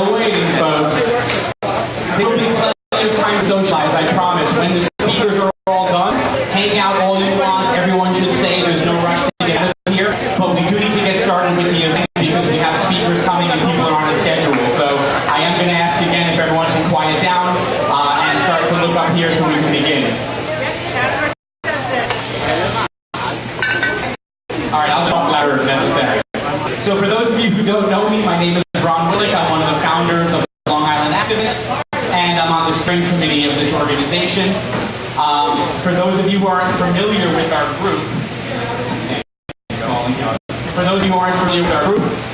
still waiting, folks. There will be plenty of time to socialize, I promise. When the speakers are all done, hang out all you want. Everyone should stay. There's no rush to get out of here. But we do need to get started with the event because we have speakers coming and people are on a schedule. So I am going to ask again if everyone can quiet down and start to look up here so we can begin. All right, I'll talk louder if necessary. So for those of you who don't know me, my name is Ron Willick. I'm one of the founders of Long Island Activists, and I'm on the strength committee of this organization. For those of you who aren't familiar with our group,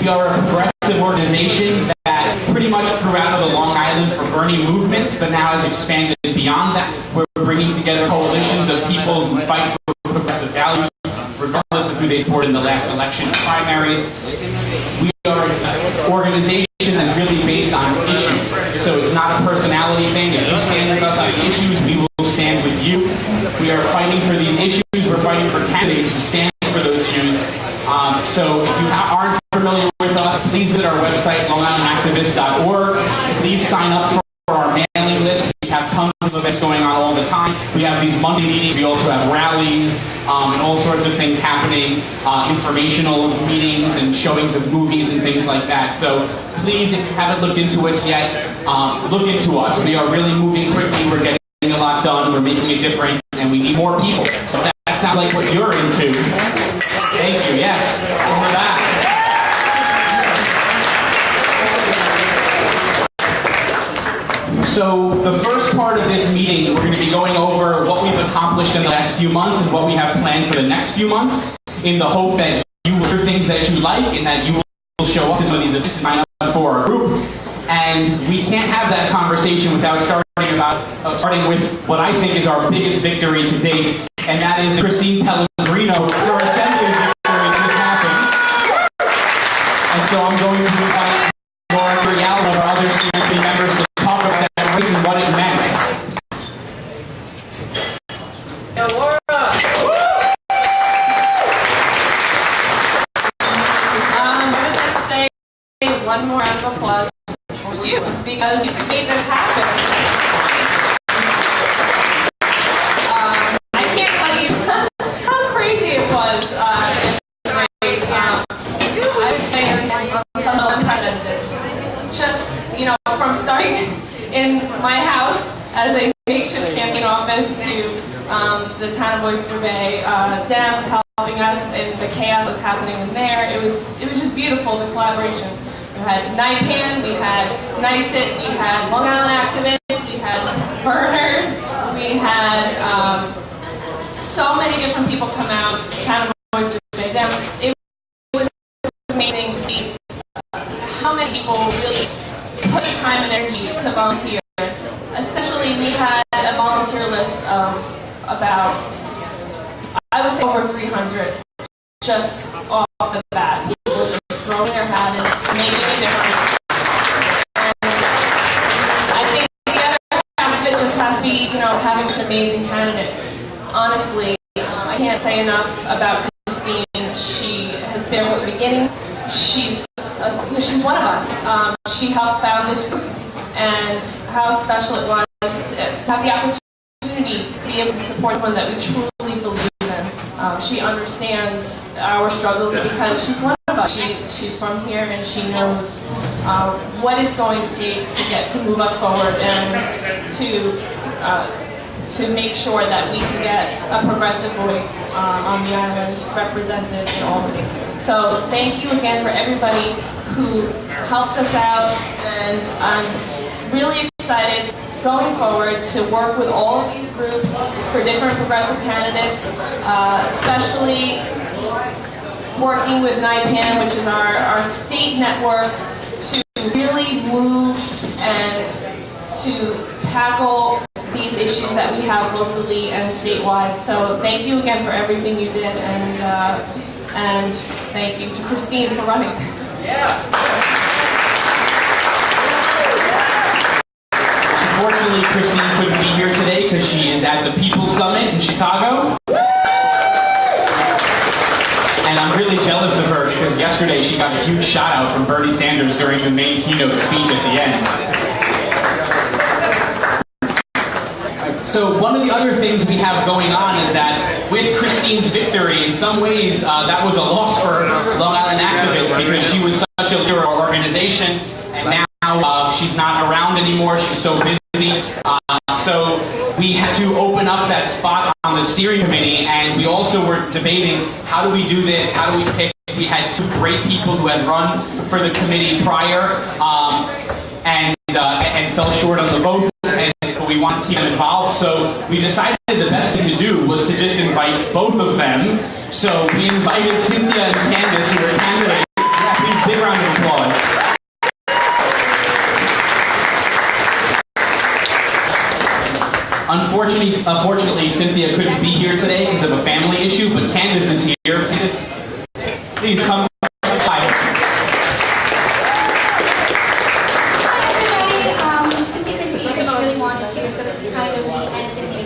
we are a progressive organization that pretty much grew out of the Long Island for Bernie movement, but now has expanded beyond that. We're bringing together coalitions of people who fight for progressive values, regardless of who they support in the last election primaries. We are an organization that's really based on issues. So it's not a personality thing. If you stand with us on issues, we will stand with you. We are fighting for these issues. We're fighting for candidates who stand for those issues. So if you aren't familiar with us, please visit our website, longislandactivist.org. Please sign up for our mailing list. We have tons of events going on all the time. We have these Monday meetings. We also have rallies and all sorts of things happening, informational meetings and showings of movies and things like that. So please, if you haven't looked into us yet, look into us. We are really moving quickly. We're getting a lot done. We're making a difference, and we need more people. So that sounds like what you're into. Thank you. Yes. And we're back. So the first part of this meeting, we're going to be going over what we've accomplished in the last few months and what we have planned for the next few months, in the hope that you will hear things that you like and that you will show up to some of these events and sign up for our group. And we can't have that conversation without starting with what I think is our biggest victory to date, and that is the Christine Pellegrino for Assembly victory just happened. And so I'm going to invite Laura Rial and our other CNC members to talk about that race and what it meant. Now, Laura! I'm going to say one more round of applause for you because you made this happen. I can't tell you how crazy it was. I would say some unprecedented. Just, from starting in my house as a makeshift campaign office to the town of Oyster Bay, Dan was helping us in the chaos that was happening in there. It was just beautiful, the collaboration. We had NIPAN, we had NICIT, we had Long Island Activists, we had Burners, we had so many different people come out, town of Oyster Bay. It was amazing to see how many people really put time and energy to volunteer. Essentially, we had a volunteer list of about, I would say, over 300 just off the bat. People just throwing their hat and making a difference. And I think the other half of it just has to be, having such an amazing candidate. Honestly, I can't say enough about Christine. She has been from the beginning. She's one of us. She helped found this group, and how special it was to have the opportunity to be able to support one that we truly believe in. She understands our struggles because she's one of us. She's from here, and she knows what it's going to take to move us forward and to make sure that we can get a progressive voice on the island represented in all of this. So thank you again for everybody who helped us out, and I'm really excited going forward to work with all of these groups for different progressive candidates, especially working with NIPAN, which is our state network, to really move and to tackle these issues that we have locally and statewide. So thank you again for everything you did, and thank you to Christine for running. Unfortunately, Christine couldn't be here today because she is at the People's Summit in Chicago. And I'm really jealous of her because yesterday she got a huge shout out from Bernie Sanders during the main keynote speech at the end. So one of the other things we have going on is that with Christine's victory, in some ways, that was a loss for Long Island activists because she was such a leader of our organization, and now she's not around anymore. She's so busy. So we had to open up that spot on the steering committee, and we also were debating, how do we do this? How do we pick? We had two great people who had run for the committee prior and fell short on the votes, and we wanted to keep them involved. So we decided the best thing to do was to just invite both of them. So we invited Cynthia and Candace, who were candidates. Yeah, please, big round of applause. Unfortunately, Cynthia couldn't be here today because of a family issue, but Candace is here. Candace, please come. Hi. Cynthia couldn't be here, she really wanted to, so this is kind of me and Cynthia.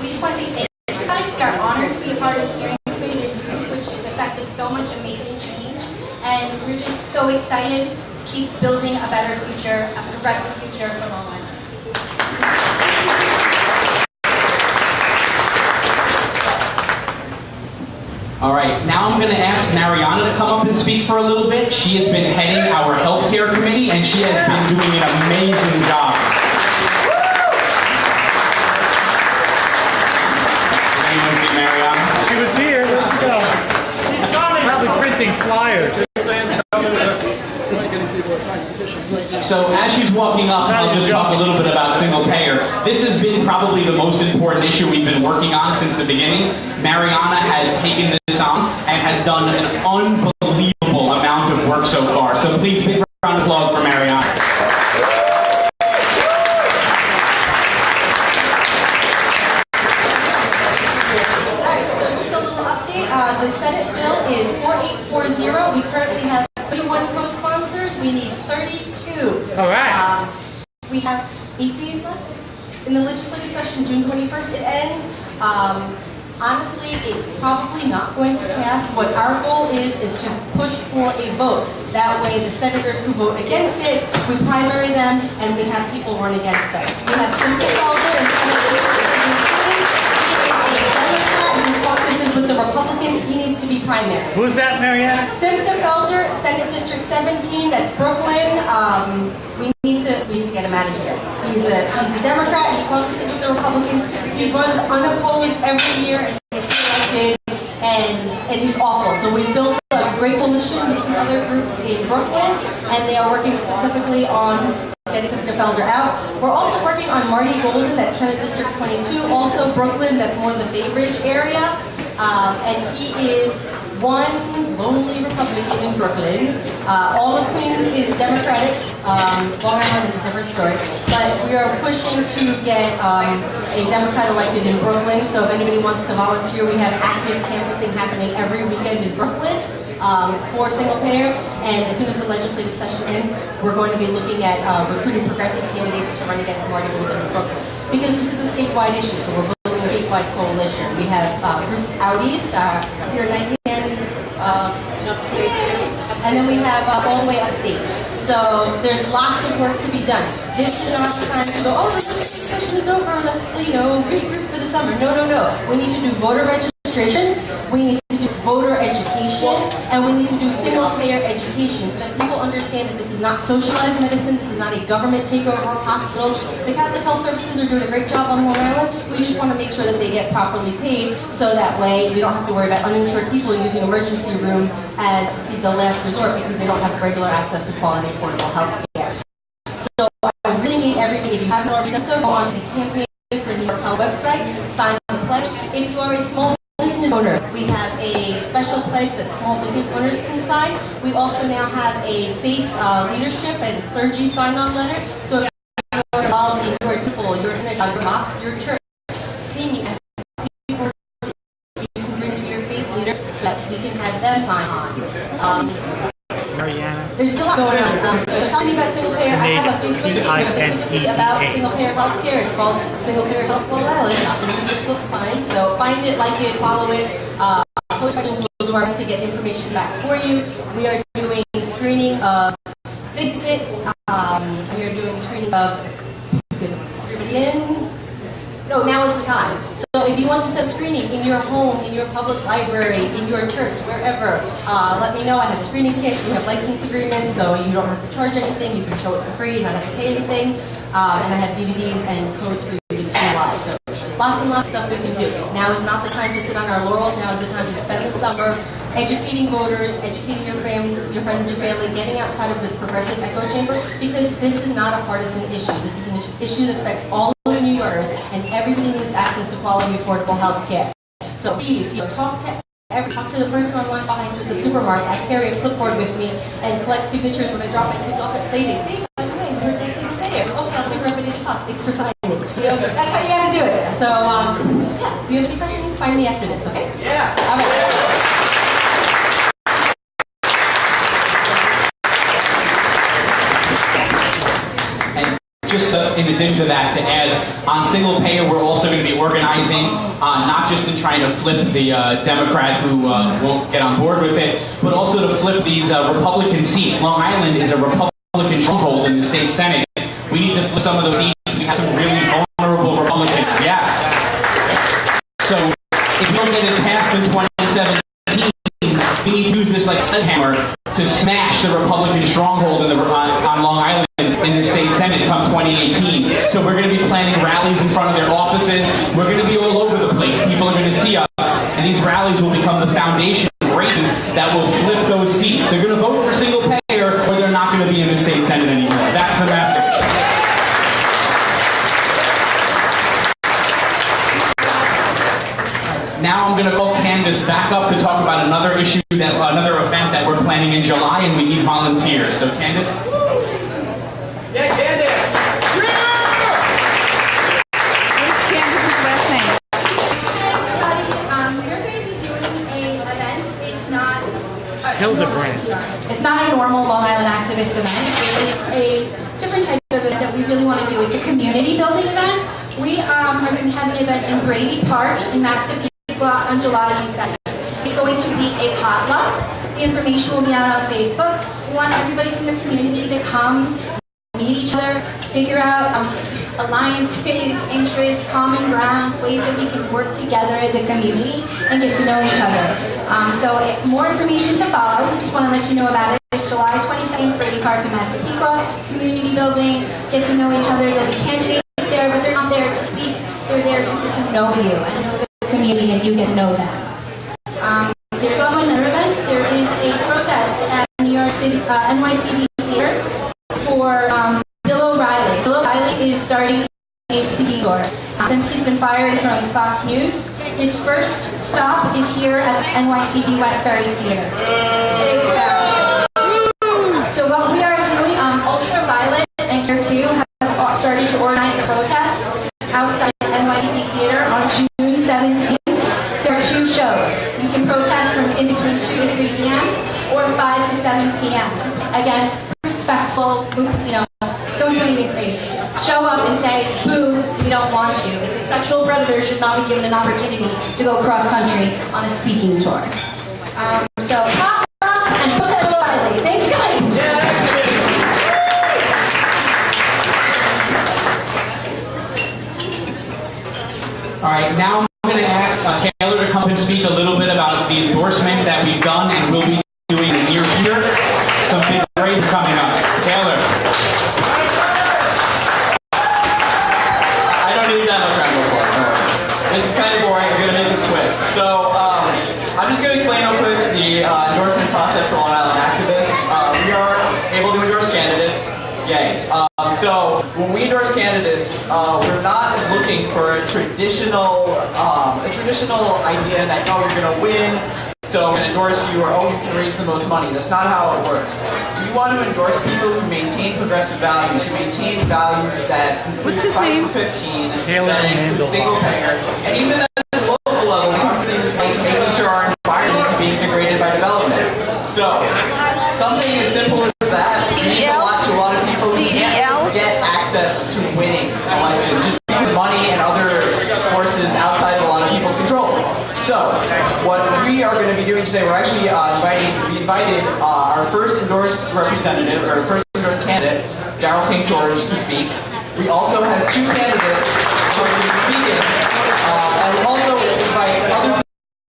We just want to say thank you guys. We are honored to be a part of the steering committee of this group, which has affected so much amazing change, and we're just so excited to keep building a better future, a progressive future for Long Island. All right, now I'm going to ask Mariana to come up and speak for a little bit. She has been heading our healthcare committee, and she has been doing an amazing job. Anyone see Mariana? She was here. Let's go. She's probably printing flyers. So as she's walking up, I'll just talk a little bit about single payer. This has been probably the most important issue we've been working on since the beginning. Mariana has taken this on and has done an unbelievable amount of work so far. So please, big round of applause for Mariana. The Senate bill is 4840. We currently have 31 co-sponsors. We need 32. All right. We have 8 days left in the legislative session. June 21st it ends. Honestly, it's probably not going to pass. What our goal is to push for a vote. That way, the senators who vote against it, we primary them, and we have people run against them. We have Supervisor and with the Republicans, he needs to be primary. Who's that, Mariana? Cynthia Felder, Senate District 17, that's Brooklyn. We need to get him out of here. He's a Democrat, he caucuses with the Republicans. He runs unopposed every year and gets elected, and he's awful. So we built a great coalition with some other groups in Brooklyn, and they are working specifically on getting Cynthia Felder out. We're also working on Marty Golden, that's Senate District 22, also Brooklyn, that's more the Bay Bridge area. And he is one lonely Republican in Brooklyn. All of Queens is Democratic. Long Island is a different story. But we are pushing to get a Democrat elected in Brooklyn. So if anybody wants to volunteer, we have active canvassing happening every weekend in Brooklyn for single payer. And as soon as the legislative session ends, we're going to be looking at recruiting progressive candidates to run against Marty Golden in Brooklyn. Because this is a statewide issue, so we're building a statewide coalition. We have groups out east, here in 19 upstate too. And then we have all the way upstate. So there's lots of work to be done. This is not the time to go, oh, the session is over, let's, regroup for the summer. No, no, no. We need to do voter registration, we need to do voter education, and we need to do single-payer education so that people understand that this is not socialized medicine, this is not a government takeover of hospitals. The Catholic Health Services are doing a great job on Long Island. We just want to make sure that they get properly paid so that way we don't have to worry about uninsured people using emergency rooms as the last resort because they don't have regular access to quality affordable health care. So I really need everybody, if you haven't already done so, go on the campaign for New York Health website, sign the pledge. If you are a small business owner, we have a special pledge that small business owners can sign. We also now have a faith leadership and clergy sign-on letter. So if you're involved in your temple, your synagogue, your mosque, your church, see me and people you can bring to your faith leader so that we can have them sign on. Mariana. There's a lot going on. So tell me about single payer. I have a Facebook page specifically about single payer health care. It's called Single Payer Health Long Island. It looks fine. So find it, like it, follow it. Post questions do our best to get information back for you. We are doing screening of Fix-It. We are doing screening of No, now is the time. So if you want to set screening in your home, in your public library, in your church, wherever, let me know. I have screening kits. We have license agreements, so you don't have to charge anything. You can show it for free. You don't have to pay anything. And I have DVDs and codes for you to see live. So lots and lots of stuff we can do. Now is not the time to sit on our laurels. Now is the time to spend the summer educating voters, educating your family, your friends, your family, getting outside of this progressive echo chamber, because this is not a partisan issue. This is an issue that affects all of the New Yorkers, and everybody needs access to quality, affordable health care. So please, talk to the person on one behind you at the supermarket. I carry a clipboard with me and collect signatures when I drop my kids off at Playdates. Hey, by the way, your birthday is today. Okay, I'll give everybody a cup. Thanks for signing. That's how you gotta do it. So, yeah, if you have any questions, find me after this, okay? Yeah. All right. Just in addition to that, to add, on single payer, we're also going to be organizing, not just in trying to flip the Democrat who won't get on board with it, but also to flip these Republican seats. Long Island is a Republican stronghold in the state Senate. We need to flip some of those seats. We have some really vulnerable Republicans. Yes. So if we don't get it passed in 2017, we need to use this like sledgehammer to smash the Republican stronghold on Long Island in the state Senate come 2018. So we're going to be planning rallies in front of their offices. We're going to be all over the place. People are going to see us, and these rallies will become the foundation of races that will flip those seats. They're going to vote for single payer, or they're not going to be in the state Senate anymore. That's the message. Now I'm going to call Candace back up to talk about another issue, another event that we're planning in July, and we need volunteers. So Candace? Yeah, Candace! What's Candace's last name? Hi, everybody. We're going to be doing an event. It's not Hildebrand. It's not a normal Long Island activist event. It's a different type of event that we really want to do. It's a community building event. We are going to have an event in Brady Park in Massapequa on July 22nd. It's going to be a potluck. The information will be out on Facebook. We want everybody from the community to come, meet each other, figure out alliances, interests, common ground, ways that we can work together as a community and get to know each other. More information to follow. Just want to let you know about it. It's July 22nd, Brady Park in Massapequa. Community building, get to know each other. There'll be candidates there, but they're not there to speak. They're there to know you and know the community, and you get to know them. There's also another event. There is a protest at New York City, NYCB Theater for Bill O'Reilly. Bill O'Reilly is starting a speaking tour. Since he's been fired from Fox News, his first stop is here at NYCB Westbury Theater. So what we are doing, Ultraviolet and Here Too have started to organize a protest outside NYCB Theater on June 17th. There are 2 shows. You can protest from in between 2 to 3 p.m. or 5 to 7 p.m. Again, respectful, don't do anything crazy. Just show up and say, boo, we don't want you. The sexual predator should not be given an opportunity to go cross-country on a speaking tour. So, pop up and protest O'Reilly. Thanks, guys. All right, now I'm going to ask Taylor to come and speak a little bit about the endorsements that we've done and will be doing in the near future. Some big races coming up. Taylor. I don't need that much time before. This is kind of boring. I'm going to make this quick. So, I'm just going to explain real quick the endorsement process for Long Island activists. We are able to endorse candidates. Yay. So when we endorse candidates, we're not looking for a traditional idea that, oh, you're going to win, so I'm going to endorse you, or, oh, you can raise the most money. That's not how it works. We want to endorse people who maintain progressive values, who maintain values that What's his name? 15, Taylor that include single payer, and even at the local level, we have things like making sure our environment is being degraded by development. So something as simple as that means a lot to a lot of people who can't get access to winning elections, just because money and other forces outside of a lot of people's control. So what we are going to be be doing today, we're actually invited our first endorsed representative, or first endorsed candidate, Darrell St. George, to speak. We also have two candidates who are going to be speaking, and we also invite other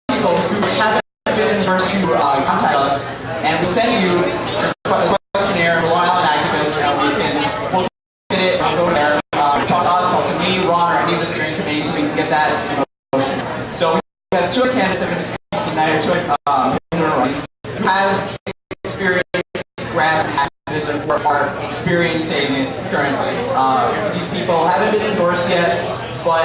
people who haven't been endorsed who contact us, and we send you a questionnaire, a Long Island activist, and we'll get it, go there, talk to us, talk to me, Ron, or any of the steering committee, so we can get that in motion. So we have two candidates that are going to speak tonight, who have experience grassroots activism or are experiencing it currently. These people haven't been endorsed yet, but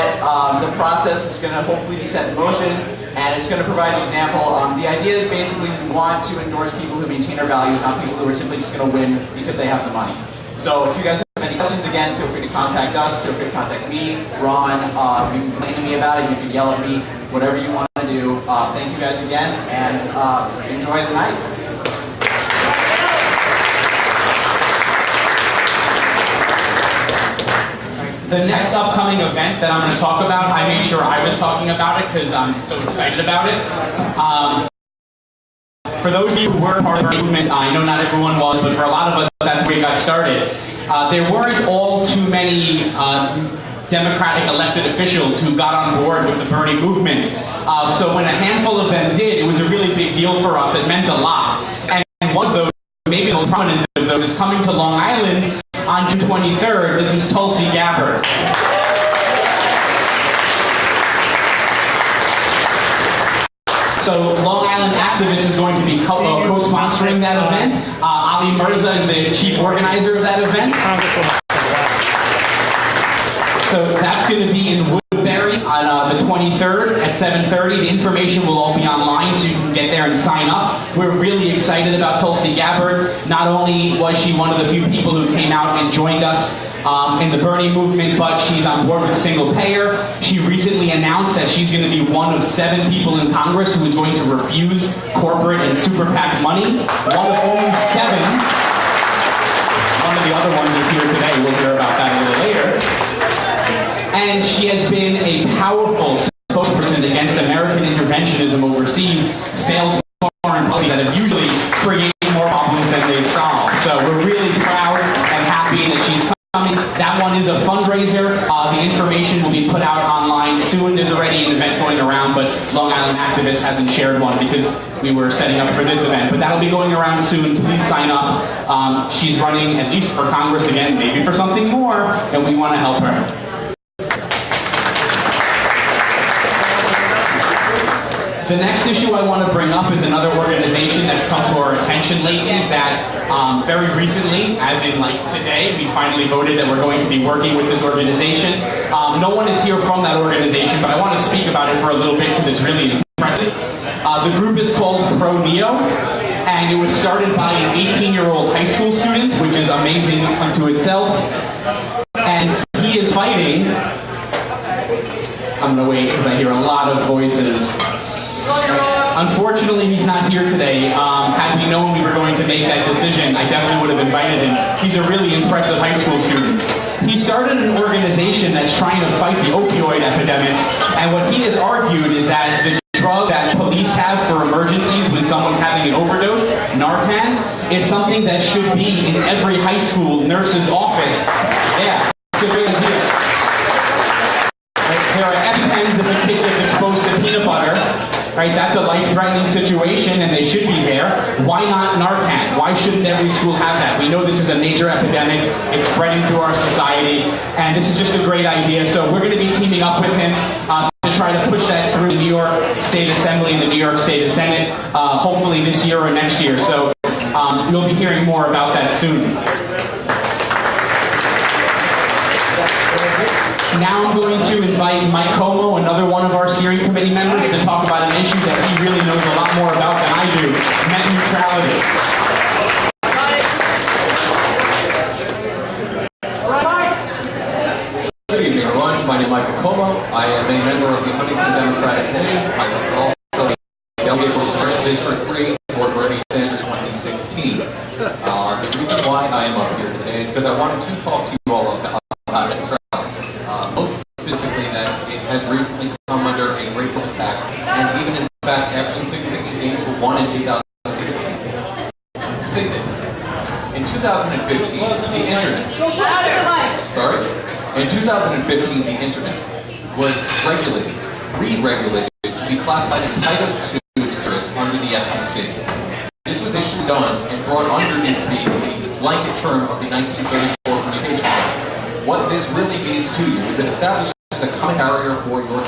the process is going to hopefully be set in motion, and it's going to provide an example. The idea is basically we want to endorse people who maintain our values, not people who are simply just going to win because they have the money. So if you guys have any questions, again, feel free to contact us, feel free to contact me, Ron, you can complain to me about it, you can yell at me, whatever you want to do. Thank you guys again, and enjoy the night. The next upcoming event that I'm going to talk about, I made sure I was talking about it because I'm so excited about it. For those of you who were part of the movement, I know not everyone was, but for a lot of us, that's where we got started. There weren't all too many Democratic elected officials who got on board with the Bernie movement. So when a handful of them did, it was a really big deal for us. It meant a lot. And one of those, maybe the most prominent of those, is coming to Long Island on June 23rd. This is Tulsi Gabbard. So Long Island Activist is going to be co-sponsoring that event. Ali Mirza is the chief organizer of that event. So that's going to be in Woodbury on the 23rd at 7:30. The information will all be online, so you can get there and sign up. We're really excited about Tulsi Gabbard. Not only was she one of the few people who came out and joined us in the Bernie movement, but she's on board with single payer. She recently announced that she's going to be one of 7 people in Congress who is going to refuse corporate and super PAC money. One of only 7. One of the other ones is here today. We'll hear about that a little later. And she has been a powerful spokesperson against American interventionism overseas, failed foreign policy that have usually created more problems than they solve. So we're really proud and happy that she's coming. That one is a fundraiser. The information will be put out online soon. There's already an event going around, but Long Island Activist hasn't shared one because we were setting up for this event. But that'll be going around soon. Please sign up. She's running at least for Congress again, maybe for something more, and we want to help her. The next issue I want to bring up is another organization that's come to our attention lately that very recently, as in like today, we finally voted that we're going to be working with this organization. No one is here from that organization, but I want to speak about it for a little bit because it's really impressive. The group is called Pro-Neo, and it was started by an 18-year-old high school student, which is amazing unto itself. And he is fighting. I'm going to wait because I hear a lot of voices. Unfortunately, he's not here today. Had we known we were going to make that decision, I definitely would have invited him. He's a really impressive high school student. He started an organization that's trying to fight the opioid epidemic, and what he has argued is that the drug that police have for emergencies when someone's having an overdose, Narcan, is something that should be in every high school nurse's office. Yeah, it's a great idea. There are EpiPens if a kid gets exposed to peanut butter. Right, that's a life-threatening situation, and they should be there. Why not Narcan? Why shouldn't every school have that? We know this is a major epidemic. It's spreading through our society, and this is just a great idea. So we're going to be teaming up with him to try to push that through the New York State Assembly and the New York State Senate, hopefully this year or next year. So you'll be hearing more about that soon. Now I'm going to invite Mike Como, another one of our steering committee members, to talk about an issue that he really knows a lot more about than I do, net neutrality. Good evening, everyone. My name is Michael Como. I am a member of the Huntington Democratic Committee. I am also a delegate for District 3 for Bernie Sanders 2016. The reason why I am up here today is because I wanted to talk to you all about neutrality. Most specifically that it has recently come under a racial attack, and even in fact after significant internet. Sorry? In 2015, the internet was regulated, re-regulated, to be classified entitled to service under the FCC. This was initially done and brought underneath the blanket term of the 1934 Communications Act. What this really means to you is it establishes a common carrier for your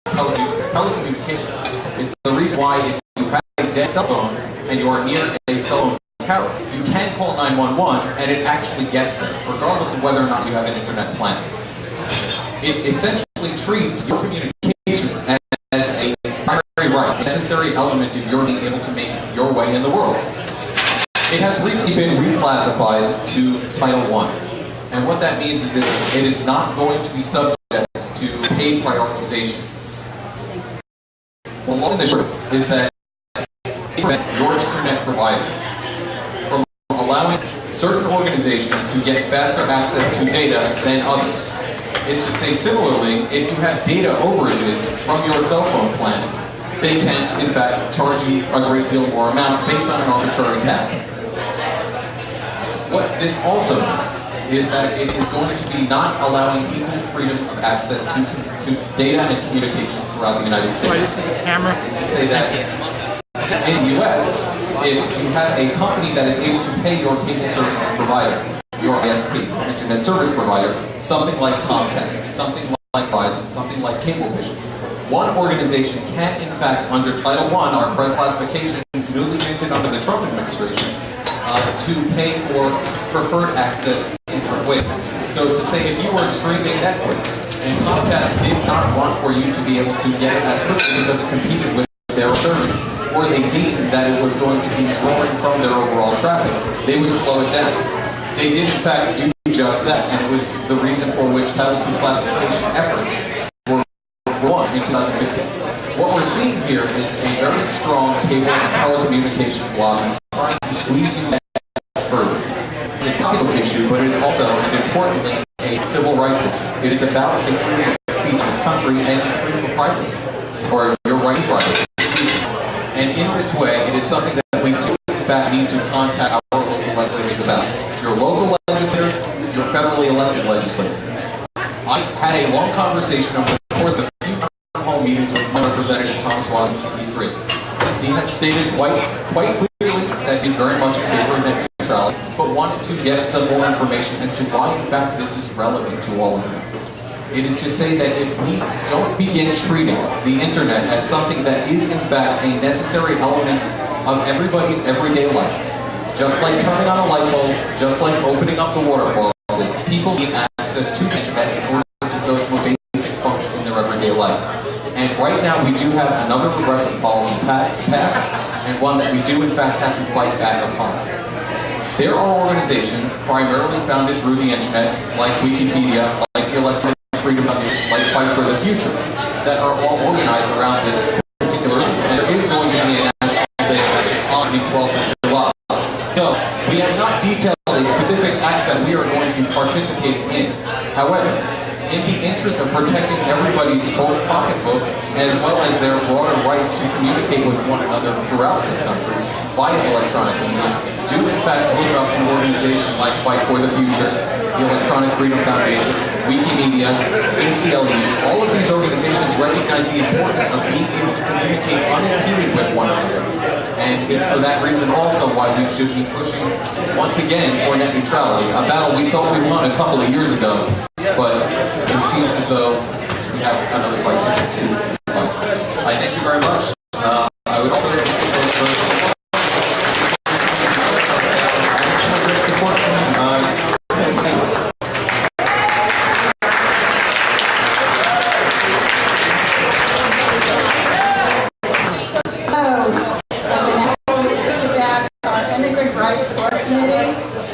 telecommunications. It's the reason why if you have a dead cell phone and you are near a cell phone tower, you can call 911 and it actually gets there, regardless of whether or not you have an internet plan. It essentially treats your communications as a primary right, a necessary element of your being able to make your way in the world. It has recently been reclassified to Title I. And what that means is that it is not going to be subject to paid prioritization. The long and the short is that it prevents your internet provider from allowing certain organizations to get faster access to data than others. It's to say similarly, if you have data overages from your cell phone plan, they can, in fact, charge you a great deal more amount based on an arbitrary cap. What this also means is that it is going to be not allowing people freedom of access to data and communication throughout the United States. It's to say that in the U.S., if you have a company that is able to pay your cable service provider, your ISP, internet service provider, something like Comcast, something like Verizon, something like Cablevision, one organization can, in fact, under Title I, our press classification newly minted under the Trump administration, to pay for preferred access in different ways. So it's to say if you were streaming Netflix and Comcast did not want for you to be able to get it as quickly because it competed with their service, or they deemed that it was going to be drawing from their overall traffic, they would slow it down. They did in fact do just that, and it was the reason for which Title II classification efforts were won in 2015. What we're seeing here is a very strong cable and telecommunications lobby trying to squeeze you back further. It's a political issue, but it is also, and importantly, a civil rights issue. It is about the freedom of speech in this country and freedom of privacy, or your right to privacy. And in this way, it is something that we do, in fact, need to contact our local legislators about. Your local legislator, your federally elected legislator. I had a long conversation over the course of a few home meetings with my representative, Thomas Watkins, CP3. He had stated quite clearly that he's very much in favor of net neutrality, but wanted to get some more information as to why, in fact, this is relevant to all of you. It is to say that if we don't begin treating the internet as something that is, in fact, a necessary element of everybody's everyday life, just like turning on a light bulb, just like opening up the water faucet, people need access to the internet in order to go to a basic function in their everyday life. And right now we do have another progressive policy passed, and one that we do in fact have to fight back upon. There are organizations primarily founded through the internet, like Wikipedia, like the Electronic Freedom Foundation, like Fight for the Future, that are all organized around this particular issue. And there is going to be a national day on the 12th of July. So, we have not detailed a specific act that we are going to participate in. However, in the interest of protecting everybody's both pocketbook as well as their broader rights to communicate with one another throughout this country via electronic media, do in fact look up an organization like Fight for the Future, the Electronic Freedom Foundation, Wikimedia, ACLU. All of these organizations recognize the importance of being able to communicate unimpeded with one another. And it's for that reason also why we should be pushing, once again, for net neutrality, a battle we thought we won a couple of years ago, but it seems as though we have another fight to fight. I thank you very much. I would also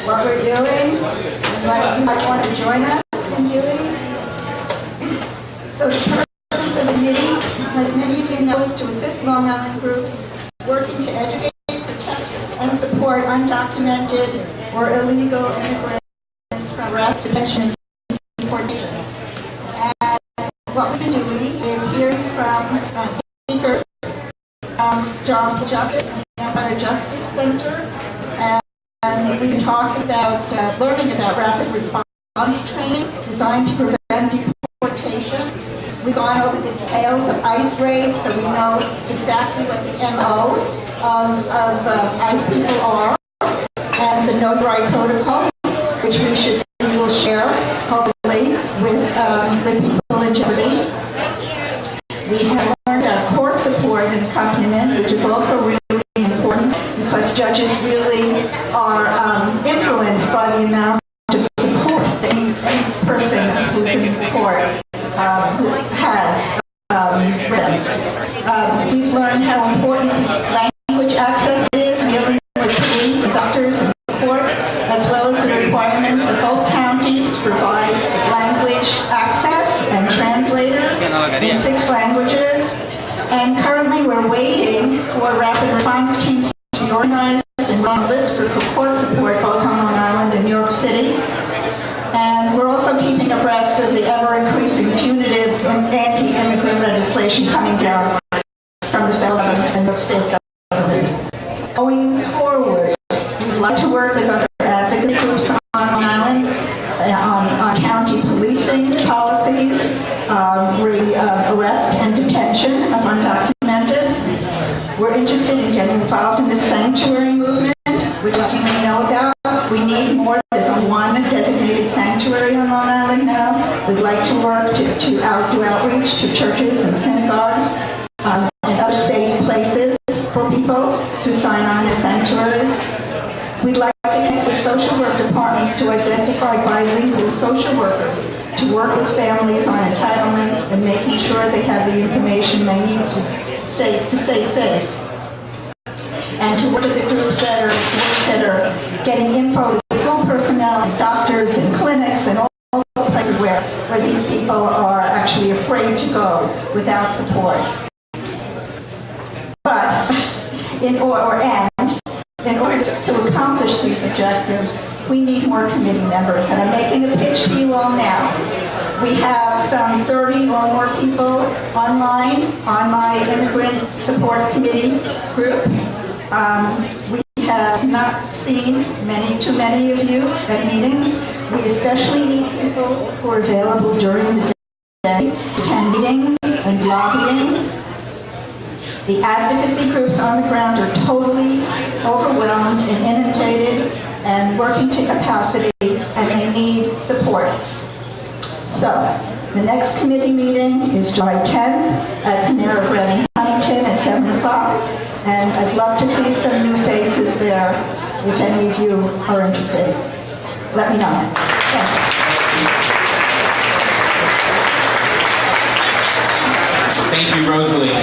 what we're doing, and what you might want to join us in doing. So the purpose of the committee, as many of you know, is to assist Long Island groups working to educate, protect, and support undocumented or illegal immigrants from arrest, detention, and deportation. And what we've been doing is hearing from speakers from Justice and Empire Justice Center, and we've been talking about learning about rapid response training designed to prevent deportation. We've gone over the details of ICE raids, so we know exactly what the MO of ICE people are, and the No Right Protocol, which we will share, hopefully, with people in jeopardy. We have learned about court support and accompaniment, which is also really important because judges really are influenced by the amount of support that any person who's in court who has them. We've learned how important language access is, dealing with police and doctors in court, as well as the requirements of both counties to provide language access and translators in 6 languages. And currently we're waiting for rapid response teams to be organized and run a list for court support both on Long Island and New York City. And we're also keeping abreast of the ever-increasing punitive and anti-immigrant legislation coming down from the federal government and the state government. Going forward, we'd like to work with other advocacy groups on Long Island on county policing policies, arrest and detention of undocumented. We're interested in getting involved in the sanctuary movement, which you may know about. We need more. There's one designated sanctuary on Long Island now. We'd like to work to do outreach to churches and synagogues and other safe places for people to sign on as sanctuaries. We'd like to connect with social work departments to identify bilingual social workers to work with families on entitlements and making sure they have the information they need to stay safe. And to work with the groups that are getting info to school personnel, doctors and clinics and all the places where these people are actually afraid to go without support. But in order to accomplish these objectives, we need more committee members, and I'm making a pitch to you all now. We have some 30 or more people online on my Immigrant Support Committee group. We have not seen too many of you at meetings. We especially need people who are available during the day to attend meetings and lobbying. The advocacy groups on the ground are totally overwhelmed and inundated and working to capacity, and they need support. So, the next committee meeting is July 10th at Panera Bread in Huntington at 7 o'clock, and I'd love to see some new faces there if any of you are interested. Let me know. Thanks. Thank you, Rosalie.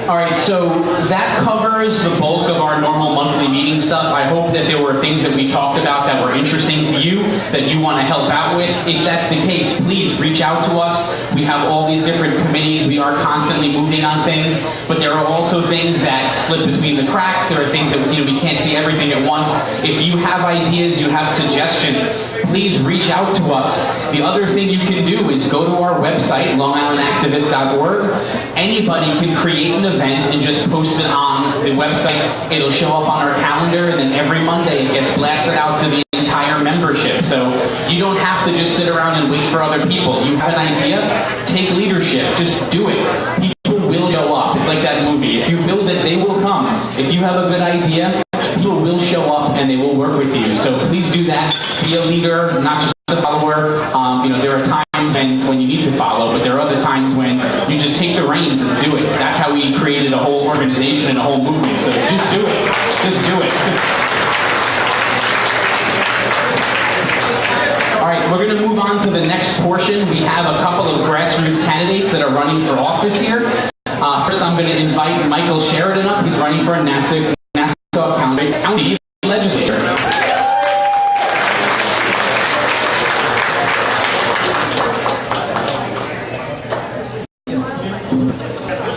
All right, so that covers the bulk of our normal monthly meeting stuff. I hope that there were things that we talked about that were interesting to you, that you want to help out with. If that's the case, please reach out to us. We have all these different committees. We are constantly moving on things, but there are also things that slip between the cracks. There are things that we can't see everything at once. If you have ideas, you have suggestions, please reach out to us. The other thing you can do is go to our website, longislandactivist.org. Anybody can create an event and just post it on the website. It'll show up on our calendar, and then every Monday it gets blasted out to the entire membership. So you don't have to just sit around and wait for other people. You have an idea, take leadership, just do it. People will show up. It's like that movie. If you build it, they will come. If you have a good idea, people will show up and they will work with you. So please do that. Be a leader, not just a follower. There are times when you need to follow, but there are other times when you just take the reins and do it. That's how we created a whole organization and a whole movement. So just do it. Just do it. All right, we're going to move on to the next portion. We have a couple of grassroots candidates that are running for office here. First, I'm going to invite Michael Sheridan up. He's running for Nassau County Legislature.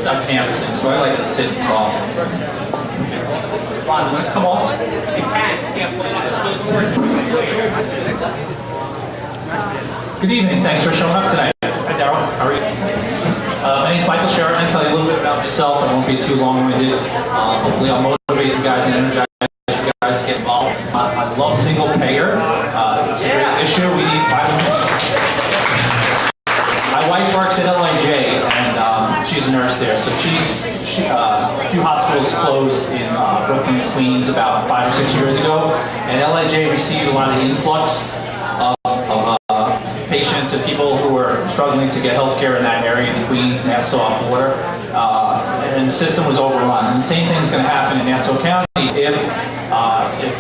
I'm canvassing, so I like to sit and talk. Ron, let's come off. Good evening. Thanks for showing up today. Hi, Darryl. How are you? My name is Michael Sheridan. I'll tell you a little bit about myself. I won't be too long-winded. Hopefully, I'll motivate you guys and energize you guys to get involved. I love single payer. It's a great issue. We need 500. My wife works at LIJ, and she's a nurse there. So a few hospitals closed in Brooklyn, Queens about 5 or 6 years ago, and LIJ received a lot of influx of patients and people who are struggling to get health care in that area in Queens, Nassau, Florida, and the system was overrun. And the same thing is going to happen in Nassau County if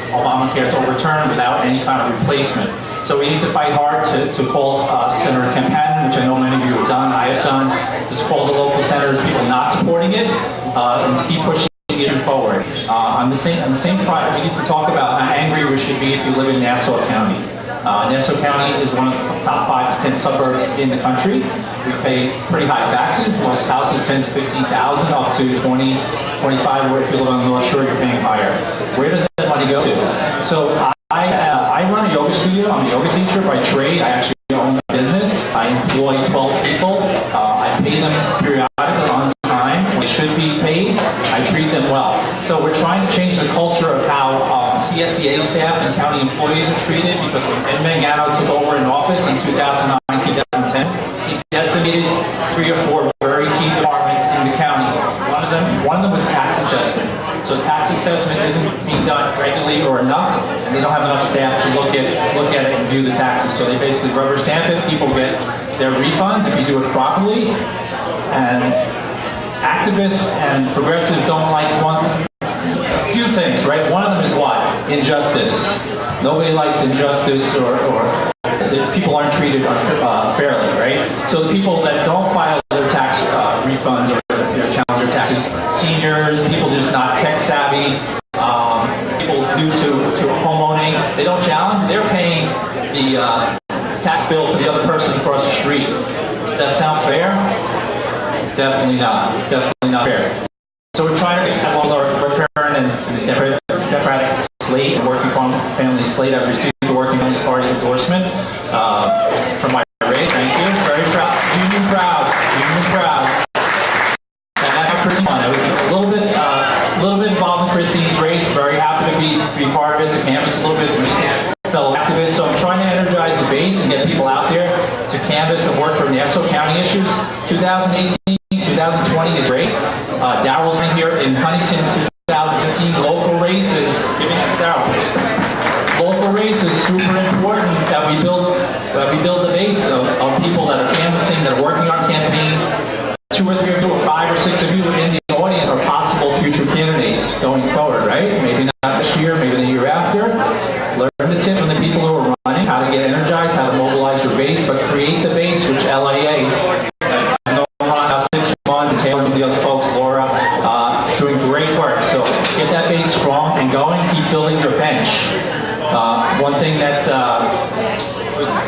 Obamacare is overturned without any kind of replacement. So we need to fight hard to call Senator Campaign, which I know many of you have done, I have done, to call the local senators, people not supporting it, and to keep pushing the issue forward. On the same front, we need to talk about how angry we should be if you live in Nassau County. Nassau County is one of the top 5 to 10 suburbs in the country. We pay pretty high taxes. Most houses $10,000 to $15,000, up to $20,000, $25,000. Or if you live on the North Shore, you're paying higher. Where does that money go to? So I run a yoga studio. I'm a yoga teacher by trade. I actually own a business. I employ 12 people. I pay them periodically on time. When they should be paid, I treat them well. So we're trying to change the culture of how CSEA staff and county employees are treated, because when Ed Mangano took over in office in 2009, 2010, he decimated 3 or 4 very key departments in the county. One of them was tax assessment. So tax assessment isn't being done regularly or enough, and they don't have enough staff to look at it and do the taxes. So they basically rubber stamp it. People get their refunds if you do it properly. And activists and progressives don't like few things, right? One of them is what? Injustice. Nobody likes injustice or if people aren't treated fairly, right? So the people that don't file their tax refunds or their challenger taxes, seniors, people just not tech savvy, people due to homeowning, they don't challenge, they're paying the tax bill for the other person across the street. Does that sound fair? Definitely not. Definitely not fair. So we're trying to accept all our return and the Democratic slate and working family slate. I've received the Working Families Party endorsement from my race. Thank you. Very proud. Union proud. Union proud. And I have Christine on. I was a little bit involved in Christine's race. Very happy to be part of it, to canvass a little bit, to meet fellow activists. So I'm trying to energize the base and get people out there to canvass and work for Nassau County issues. 2018, 2020 is great. Darrell's in here in Huntington, 2017. Local races, giving it to Darrell. Local race is super important that we build the base of people that are canvassing, that are working on campaigns. 2 or 3 or 4 or 5 or 6 of you in the audience are possible future candidates going forward, right? Maybe not this year, maybe the year after. Learn the tips from the people who are running, how to get energized, how to mobilize your base, but create the base, which LIA, about 6 months, and Taylor and the other folks, Laura, doing great work. So get that base strong and going, keep building your bench. One thing that,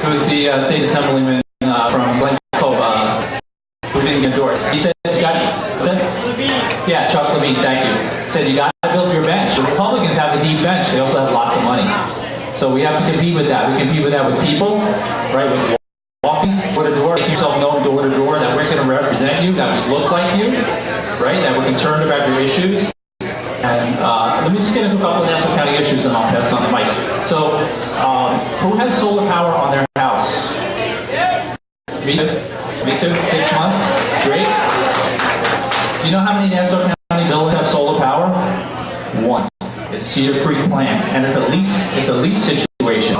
who's the state assemblyman from Glen Cove, who didn't get endorsed. He said, yeah, Chuck Levine, thank you. Said you got to build your bench. The Republicans have a deep bench. They also have lots of money. So we have to compete with that. We compete with that with people, right? With walking door to door, making yourself known door to door, that we're going to represent you, that we look like you, right? That we're concerned about your issues. And let me just get into a couple of Nassau County issues and I'll pass on the mic. So, who has solar power on their house? Me too. Me too. 6 months. Great. Do you know how many Nassau County buildings have solar power? 1. It's Cedar Creek Plant, and it's a lease situation.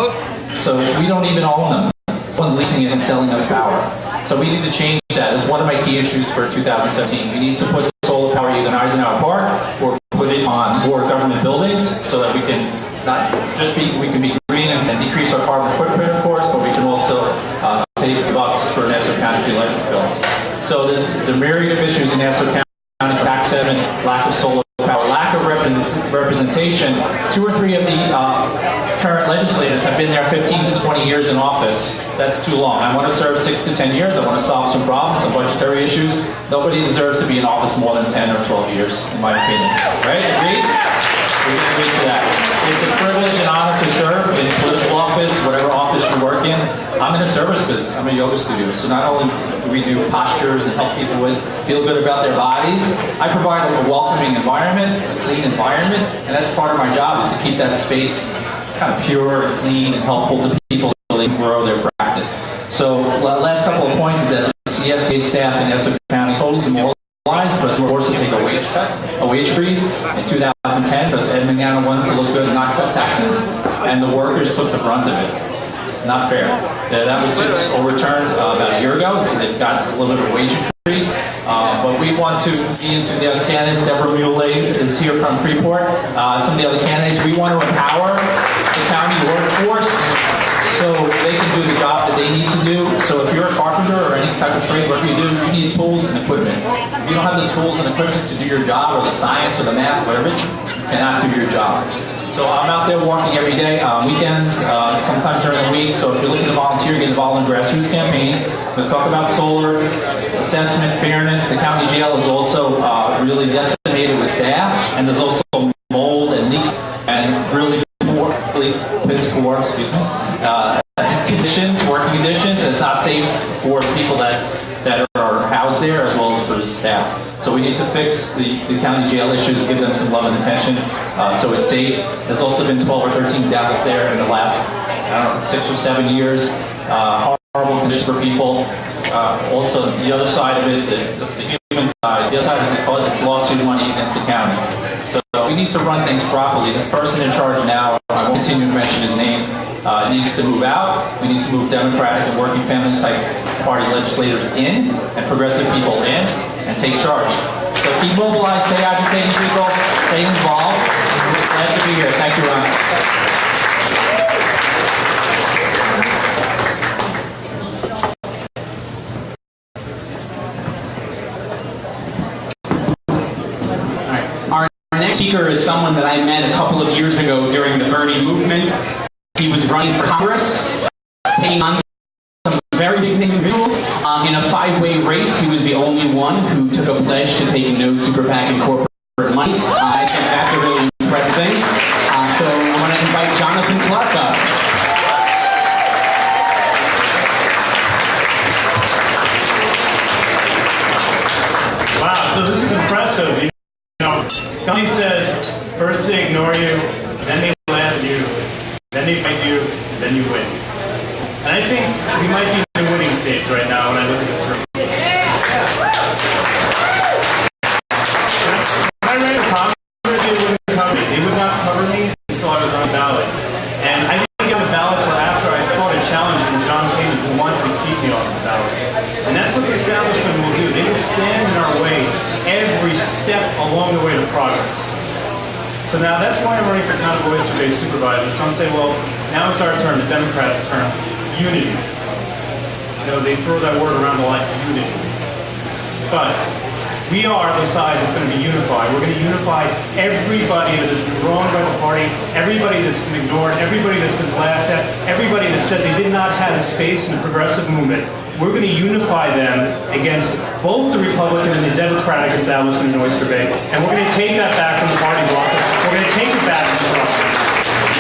So we don't even own them. Someone leasing it and selling us power. So we need to change that. It's one of my key issues for 2017. We need to put solar power either in Eisenhower Park or put it on more government buildings so that we can not just be green and decrease our carbon footprint, of course, but we can also save bucks for Nassau County electric bill. So there's a myriad of issues in Nassau County: tax having, lack of solar power, lack of representation. 2 or 3 of the current legislators have been there 15 to 20 years in office. That's too long. I want to serve 6 to 10 years. I want to solve some problems, some budgetary issues. Nobody deserves to be in office more than 10 or 12 years, in my opinion. Right? Agreed? We can agree to that. It's a privilege and honor to serve in political office, whatever office you work in. I'm in a service business. I'm a yoga studio. So not only do we do postures and help people feel good about their bodies, I provide a welcoming environment, a clean environment, and that's part of my job, is to keep that space kind of pure, clean, and helpful to people so they can grow their practice. So last couple of points is that the CSA staff in Essex County totally demoralized, but we're forced to take a wage cut, a wage freeze in 2010 because Edmonton wanted to look good and not cut taxes, and the workers took the brunt of it. Not fair. That was just overturned about a year ago, so they've got a little bit of a wage increase. But we want to be into the other candidates. Deborah Muley is here from Freeport. Some of the other candidates, we want to empower the county workforce so they can do the job that they need to do. So if you're a carpenter or any type of trade, whatever you do, you need tools and equipment. If you don't have the tools and equipment to do your job, or the science or the math, whatever, you cannot do your job. So I'm out there walking every day, weekends, sometimes during the week. So if you're looking to volunteer, get involved in the grassroots campaign. We'll talk about solar, assessment, fairness. The county jail is also really decimated with staff, and there's also mold and leaks and really piss poor, conditions, working conditions. It's not safe for the people that are housed there, as well as for the staff. So we need to fix the county jail issues, give them some love and attention, so it's safe. There's also been 12 or 13 deaths there in the last, 6 or 7 years. Horrible conditions for people. Also, the other side of it, that's the human side. The other side is it's lawsuit money against the county. So we need to run things properly. This person in charge now, I won't continue to mention his name, needs to move out. We need to move Democratic and working family type party legislators in and progressive people in and take charge. So keep mobilized, stay agitating people, stay involved. Glad to be here. Thank you, Ron. Our next speaker is someone that I met a couple of years ago during the Bernie movement. He was running for Congress, taking on some very big name individuals. In a 5-way race, he was the only one who took a pledge to take no super PAC and corporate money. I think that's a really impressive thing. So I want to invite Jonathan Clarke up. Wow, so this is impressive. Connie said, first they ignore you, then they laugh at you, then they fight you, then you win. And I think we might be in the winning stage right now when I look at this room. When I ran for Congress, they wouldn't cover me. They would not cover me until I was on the ballot. And I didn't get on the ballot until after I fought a challenge from John Kane who wanted to keep me off the ballot. And that's what the establishment will do. They will stand in our way every step along the way to progress. So now that's why I'm running for town of Oyster-based supervisor. Some say, well, now it's our turn, the Democrats' turn. Unity. They throw that word around a lot, unity. But we are the side that's going to be unified. We're going to unify everybody that has been wronged by the party, everybody that's been ignored, everybody that's been laughed at, everybody that said they did not have a space in the progressive movement. We're going to unify them against both the Republican and the Democratic establishment in Oyster Bay, and we're going to take that back from the party block. We're going to take it back from the party.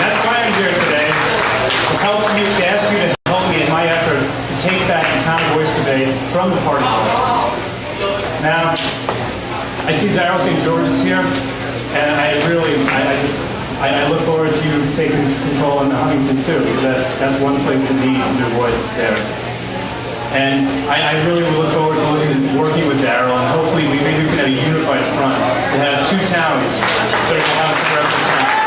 That's why I'm here today, to help you, to ask you to help me in my effort to take back the town of Oyster Bay from the party block. Now, I see Darrell St. George is here, and I look forward to you taking control in Huntington too, because that's one place that needs new voices there. And I really look forward to working with Darrell, and hopefully maybe we can have a unified front to have two towns that are going to have progressive towns.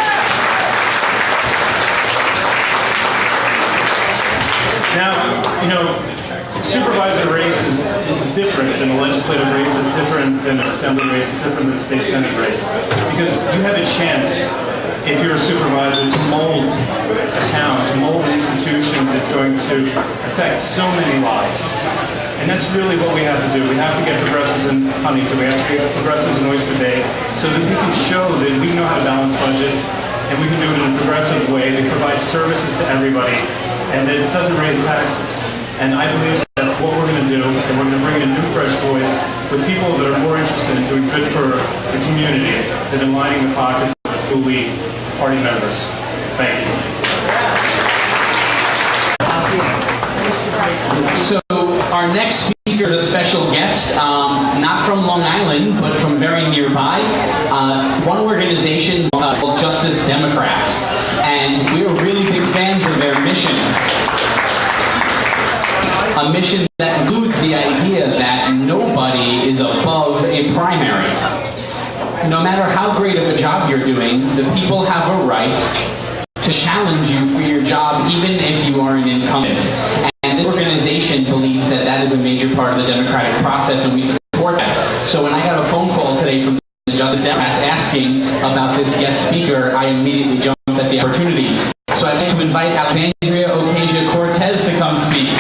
Now, supervisor race is different than a legislative race. It's different than an assembly race. It's different than a state senate race, because you have a chance, if you're a supervisor, to mold a town, to mold an institution that's going to affect so many lives. And that's really what we have to do. We have to get progressives in Huntington. We have to get progressives in Oyster Bay so that we can show that we know how to balance budgets, and we can do it in a progressive way that provides services to everybody, and that it doesn't raise taxes. And I believe that's what we're going to do, and we're going to bring in a new fresh voice with people that are more interested in doing good for the community than in lining the pockets of the elite party members. Thank you. So our next speaker is a special guest, not from Long Island, but from very nearby. One organization called Justice Democrats. And we are really mission. A mission that includes the idea that nobody is above a primary. No matter how great of a job you're doing, the people have a right to challenge you for your job, even if you are an incumbent. And this organization believes that that is a major part of the democratic process, and we support that. So when I got a phone call today from the Justice Democrats asking about this guest speaker, I immediately jumped at the opportunity. So I'd like to invite Alexandria, Ocasio, Cortez to come speak.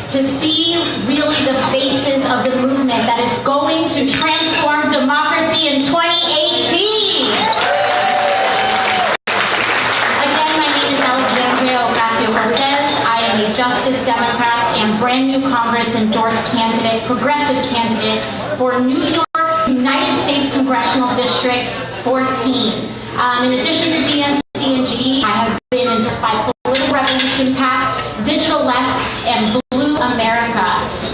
To see really the faces of the movement that is going to transform democracy in 2018. Again, my name is Alexandria Ocasio Cortez. I am a Justice Democrat and brand new Congress endorsed candidate, progressive candidate for New York's United States Congressional District 14. In addition to DNC and GD, I have been endorsed by Political Revolution PAC, Digital Left, and Blue America.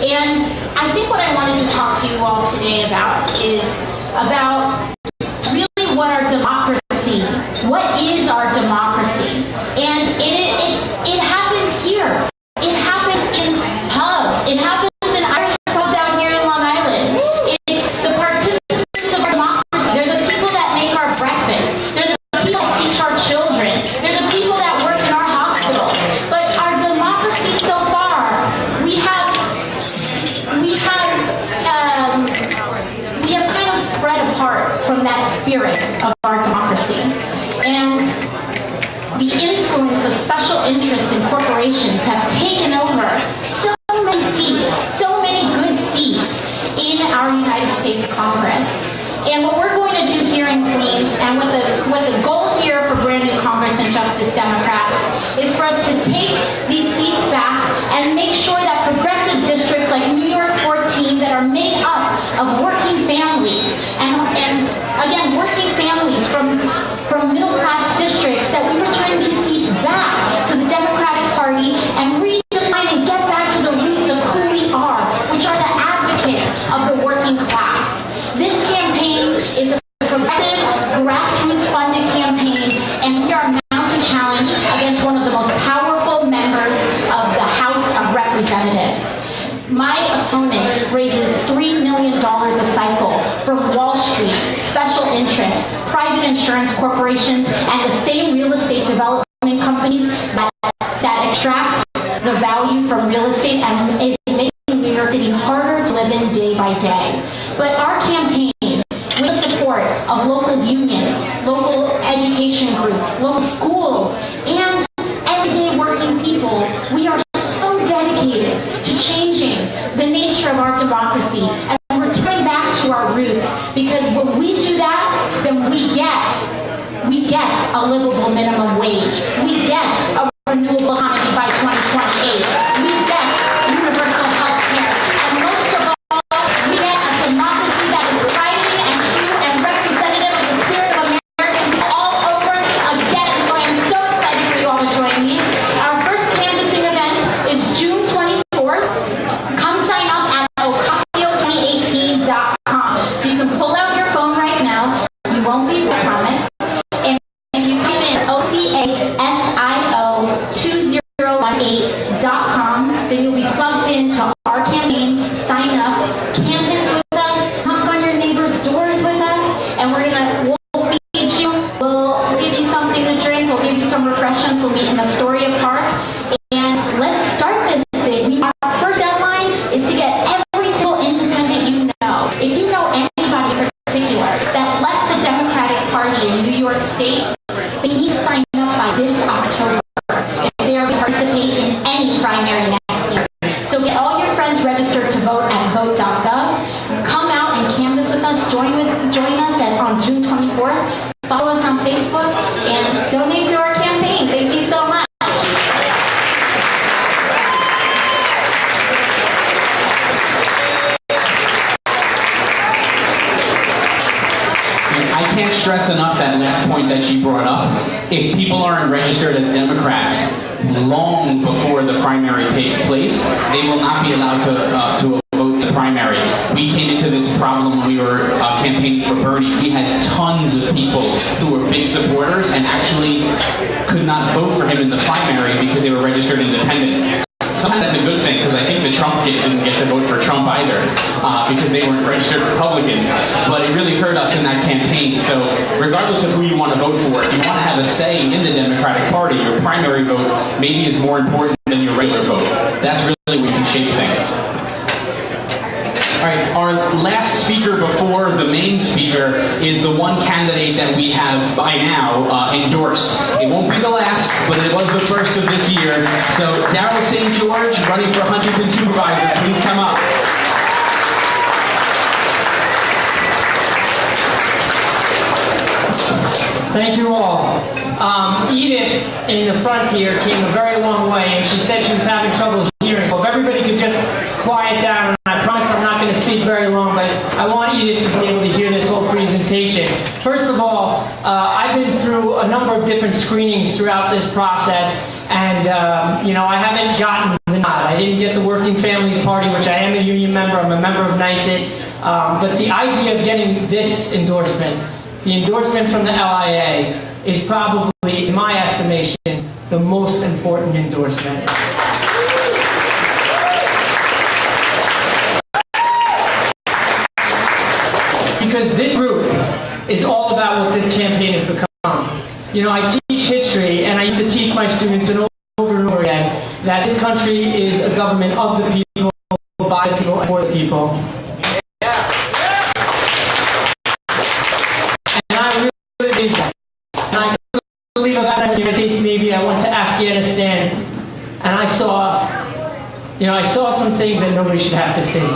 And I think what I wanted to talk to you all today about is about really what our democracy, what is our democracy? And it happens here. It happens in pubs. It happens in Irish pubs out here in Long Island. It's the participants of our democracy. They're the people that make our breakfast. They're the people that teach our children. They're the people that work in our hospitals. But our democracy so far, we have kind of spread apart from that spirit of our democracy. And the influence of special interests and corporations have taken over so many seats, so many good seats in our United States Congress. And what we're going to do here in Queens, and what the goal here for brand new Congress and Justice Democrats is for us to take these seats back and make sure that progressive districts like New York 14 that are made up of working families, and again, working families from middle-class districts, that we return these seats back to the Democratic Party and redefine and get back to the roots of who we are, which are the advocates of the working class. This campaign is a progressive, grassroots-funded campaign, and we are mounting a challenge against one of the most powerful members of the House of Representatives. My opponent raises $3 million a cycle from Wall Street, special interests, private insurance corporations, and the same real estate development companies that extract the value from real estate and is making New York City harder to live in day by day. But our campaign, with the support of local unions, local education groups, local schools, and everyday working people, we are so dedicated to changing the nature of our democracy and returning back to our roots, because when we do that, then we get a livable minimum wage. We get a renewable economy by 2028. We get universal health care. And most of all, we get a democracy that is thriving and true and representative of the spirit of Americans all over again. So I am so excited for you all to join me. Our first canvassing event is June 24th. Come sign up at Ocasio2018.com. So you can pull out your phone right now. You won't be, I promise. And if you type in Ocasio2018.com, then you'll be plugged into our campaign. Sign up, canvass with us, knock on your neighbor's doors with us, and we'll feed you. We'll give you something to drink. We'll give you some refreshments. We'll meet in Astoria Park, and let's start this thing. Our first deadline is to get every single independent you know. If you know anybody in particular that left the Democratic Party in New York State, they need to sign up by this October if they are to participate in any primary next year. So get all your friends registered to vote at vote.gov. Come out and canvass with us. Join us on June 24th. Follow us on Facebook and donate to our campaign. Thank you so much. I can't stress enough that last point that she brought up. If people aren't registered as Democrats, long before the primary takes place, they will not be allowed to vote in the primary. We came into this problem when we were campaigning for Bernie. We had tons of people who were big supporters and actually could not vote for him in the primary because they were registered independents. Sometimes that's a good thing, because I think the Trump kids didn't get to vote for Trump either, because they weren't registered Republicans. But it really hurt us in that campaign. So regardless of who you want to vote for, if you want to have a say in the Democratic Party, your primary vote maybe is more important than your regular vote. That's really where you can shape things. All right, our last speaker before the main speaker is the one candidate that we have by now endorsed. It won't be the last, but it was the first of this year. So Darrell St. George, running for Huntington Supervisor, please come up. Thank you all. Edith in the front here came a very long way, and she said she was having trouble hearing. So if everybody could just quiet down, and I promise I'm not going to speak very long, but I want Edith to be able to hear this whole presentation. First of all, I've been through a number of different screenings throughout this process, and I haven't gotten the nod. I didn't get the Working Families Party, which I am a union member. I'm a member of NYSET. But the idea of getting this endorsement, the endorsement from the LIA, is probably, in my estimation, the most important endorsement. Because this group is all about what this campaign has become. I teach history, and I used to teach my students over and over again that this country is a government of the people, by the people, and for the people. And I really believe that. And I believe about the United States Navy. I went to Afghanistan, and I saw some things that nobody should have to see.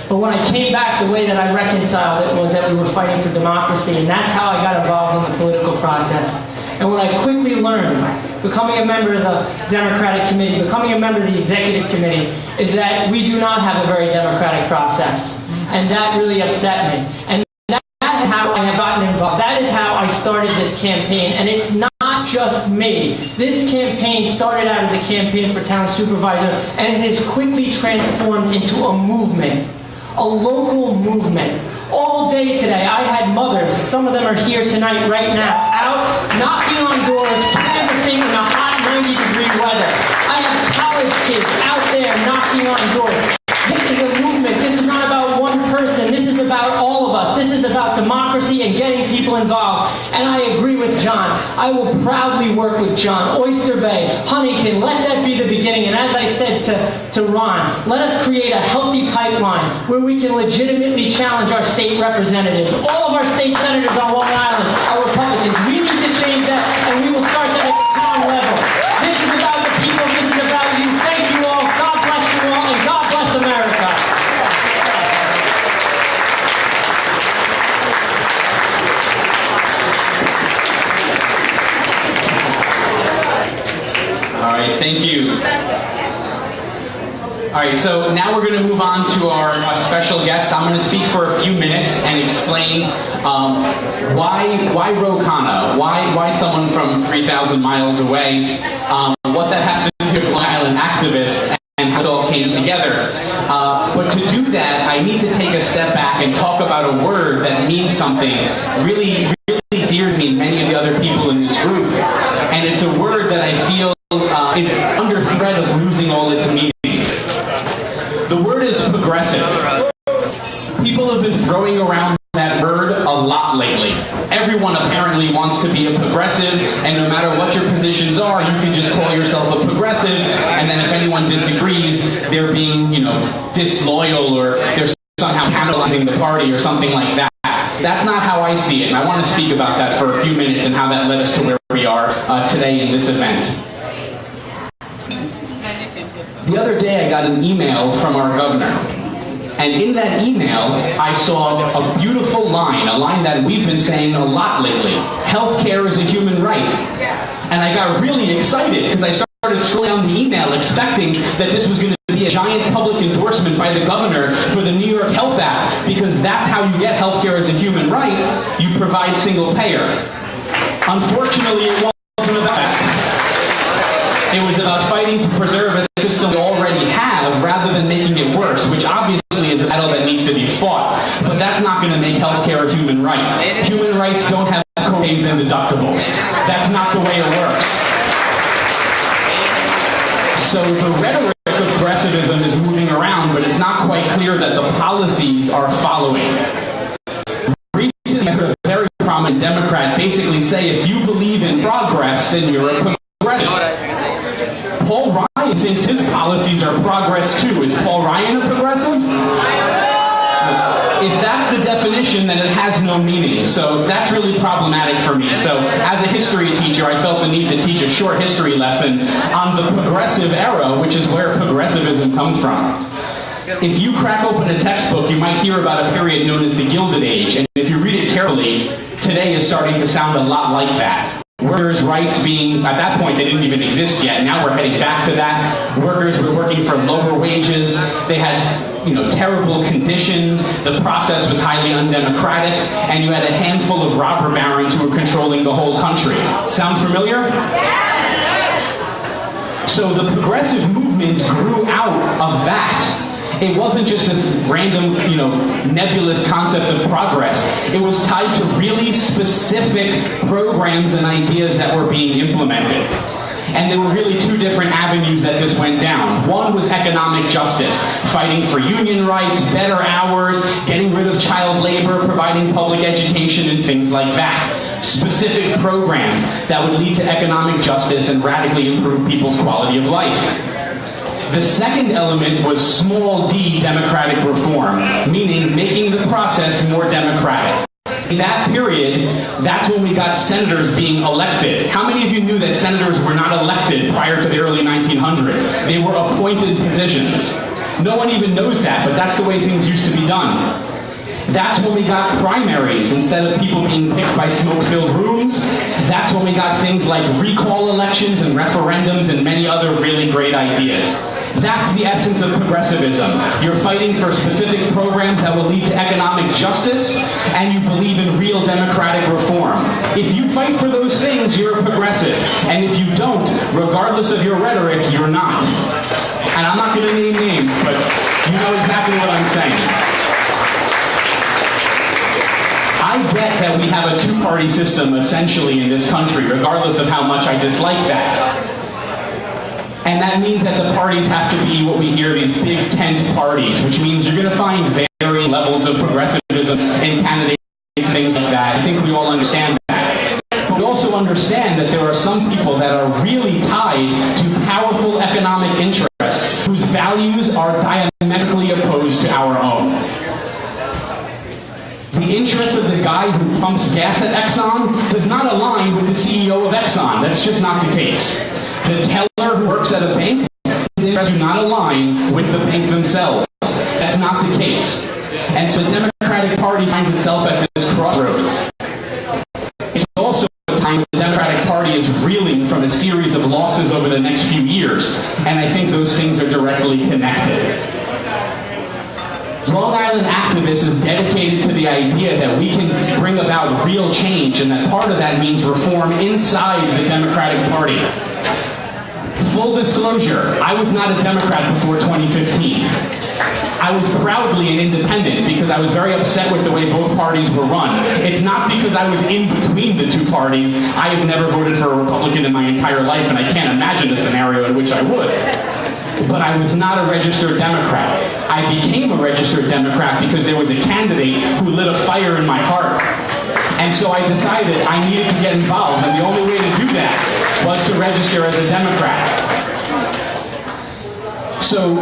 But when I came back, the way that I reconciled it was that we were fighting for democracy, and that's how I got involved in the political process. And what I quickly learned, becoming a member of the Democratic Committee, becoming a member of the Executive Committee, is that we do not have a very democratic process. And that really upset me. And that is how I have gotten involved. That is how I started this campaign. And it's not just me. This campaign started out as a campaign for town supervisor, and it has quickly transformed into a movement. A local movement. All day today, I had mothers, some of them are here tonight, right now, out knocking on doors, canvassing in the hot 90-degree weather. I have college kids out there knocking on doors. This is a movement. This is not about one person. This is about all of us. This is about democracy and getting people involved. And I agree with John. I will proudly work with John. Oyster Bay, Huntington, let that be the beginning. And as I said to Ron, let us create a healthy pipeline where we can legitimately challenge our state representatives. All of our state senators on Long Island are Republicans. We need to change that, and we will start that at the town level. This is about the people. This is about you. Thank you all. God bless you all, and God bless America. All right, thank you. All right, so now we're going to move on to our special guest. I'm going to speak for a few minutes and explain why Ro Khanna, why someone from 3,000 miles away, what that has to do with Long Island activists, and how it all came together. But to do that, I need to take a step back and talk about a word that means something really, really dear to me and many of the other people in this group. And it's a word that I feel is under threat of losing all its meaning. The word is progressive. People have been throwing around that word a lot lately. Everyone apparently wants to be a progressive, and no matter what your positions are, you can just call yourself a progressive, and then if anyone disagrees, they're being, disloyal, or they're somehow cannibalizing the party or something like that. That's not how I see it, and I want to speak about that for a few minutes and how that led us to where we are today in this event. The other day I got an email from our governor, and in that email I saw a beautiful line, a line that we've been saying a lot lately. Healthcare is a human right. And I got really excited because I started scrolling down the email expecting that this was going to be a giant public endorsement by the governor for the New York Health Act, because that's how you get healthcare as a human right. You provide single payer. Unfortunately, it wasn't about that. It was about fighting to preserve a system we already have rather than making it worse, which obviously is a battle that needs to be fought. But that's not going to make healthcare a human right. Human rights don't have co-pays and deductibles. That's not the way it works. So the rhetoric of progressivism is moving around, but it's not quite clear that the policies are following. Recently, I heard a very prominent Democrat basically say, if you believe in progress, then you're a progressive. Paul Ryan thinks his policies are progress too. Is Paul Ryan a progressive? If that's the definition, then it has no meaning. So that's really problematic for me. So as a history teacher, I felt the need to teach a short history lesson on the progressive era, which is where progressivism comes from. If you crack open a textbook, you might hear about a period known as the Gilded Age. And if you read it carefully, today is starting to sound a lot like that. Workers' rights being, at that point, they didn't even exist yet. Now we're heading back to that. Workers were working for lower wages. They had, terrible conditions. The process was highly undemocratic. And you had a handful of robber barons who were controlling the whole country. Sound familiar? So the progressive movement grew out of that. It wasn't just this random, nebulous concept of progress. It was tied to really specific programs and ideas that were being implemented. And there were really two different avenues that this went down. One was economic justice, fighting for union rights, better hours, getting rid of child labor, providing public education, and things like that. Specific programs that would lead to economic justice and radically improve people's quality of life. The second element was small d democratic reform, meaning making the process more democratic. In that period, that's when we got senators being elected. How many of you knew that senators were not elected prior to the early 1900s? They were appointed positions. No one even knows that, but that's the way things used to be done. That's when we got primaries instead of people being picked by smoke-filled rooms. That's when we got things like recall elections and referendums and many other really great ideas. That's the essence of progressivism. You're fighting for specific programs that will lead to economic justice, and you believe in real democratic reform. If you fight for those things, you're a progressive. And if you don't, regardless of your rhetoric, you're not. And I'm not going to name names, but you know exactly what I'm saying. I get that we have a two-party system essentially in this country, regardless of how much I dislike that. And that means that the parties have to be what we hear, these big tent parties, which means you're going to find varying levels of progressivism in candidates and things like that. I think we all understand that. But we also understand that there are some people that are really tied to powerful economic interests whose values are diametrically opposed to our own. The interest of the guy who pumps gas at Exxon does not align with the CEO of Exxon. That's just not the case. The teller who works at a bank, his interests do not align with the bank themselves. That's not the case. And so the Democratic Party finds itself at this crossroads. It's also a time when the Democratic Party is reeling from a series of losses over the next few years. And I think those things are directly connected. Long Island Activist is dedicated to the idea that we can bring about real change, and that part of that means reform inside the Democratic Party. Full disclosure, I was not a Democrat before 2015. I was proudly an independent because I was very upset with the way both parties were run. It's not because I was in between the two parties. I have never voted for a Republican in my entire life, and I can't imagine a scenario in which I would. But I was not a registered Democrat. I became a registered Democrat because there was a candidate who lit a fire in my heart. And so I decided I needed to get involved, and the only way to do that was to register as a Democrat. So,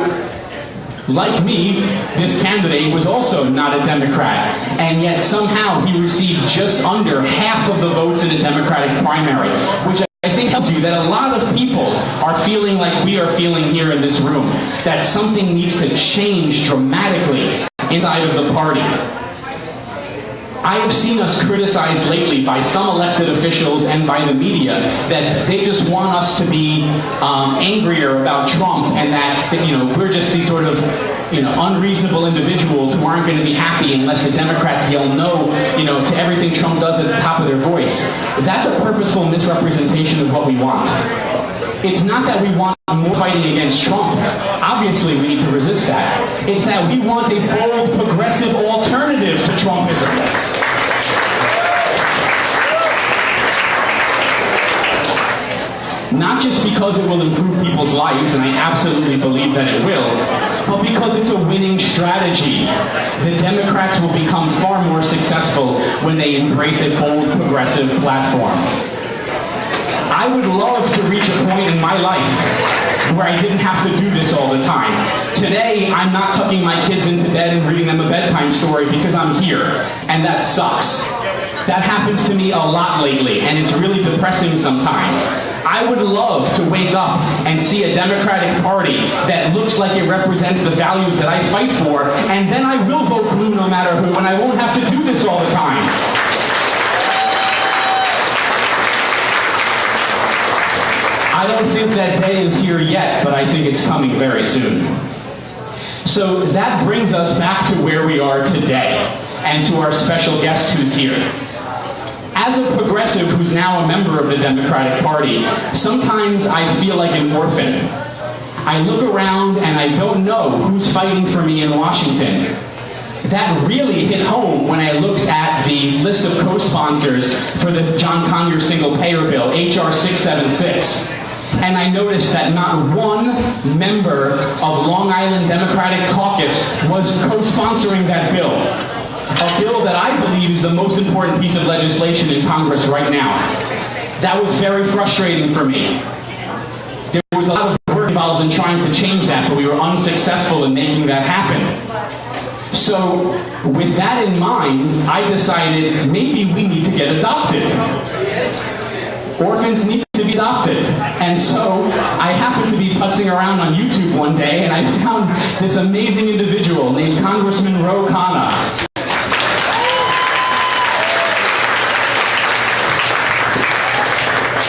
like me, this candidate was also not a Democrat, and yet somehow he received just under half of the votes in a Democratic primary, which I think tells you that a lot of people are feeling like we are feeling here in this room, that something needs to change dramatically inside of the party. I have seen us criticized lately by some elected officials and by the media that they just want us to be angrier about Trump, and that we're just these sort of unreasonable individuals who aren't going to be happy unless the Democrats yell no to everything Trump does at the top of their voice. That's a purposeful misrepresentation of what we want. It's not that we want more fighting against Trump. Obviously, we need to resist that. It's that we want a bold, progressive alternative to Trumpism. Not just because it will improve people's lives, and I absolutely believe that it will, but because it's a winning strategy. The Democrats will become far more successful when they embrace a bold, progressive platform. I would love to reach a point in my life where I didn't have to do this all the time. Today, I'm not tucking my kids into bed and reading them a bedtime story because I'm here, and that sucks. That happens to me a lot lately, and it's really depressing sometimes. I would love to wake up and see a Democratic Party that looks like it represents the values that I fight for, and then I will vote blue no matter who, and I won't have to do this all the time. I don't think that day is here yet, but I think it's coming very soon. So that brings us back to where we are today, and to our special guest who's here. As a progressive who's now a member of the Democratic Party, sometimes I feel like an orphan. I look around and I don't know who's fighting for me in Washington. That really hit home when I looked at the list of co-sponsors for the John Conyers single-payer bill, H.R. 676. And I noticed that not one member of Long Island Democratic Caucus was co-sponsoring that bill. A bill that I believe is the most important piece of legislation in Congress right now. That was very frustrating for me. There was a lot of work involved in trying to change that, but we were unsuccessful in making that happen. So, with that in mind, I decided maybe we need to get adopted. Orphans need to be adopted. And so, I happened to be putzing around on YouTube one day, and I found this amazing individual named Congressman Ro Khanna.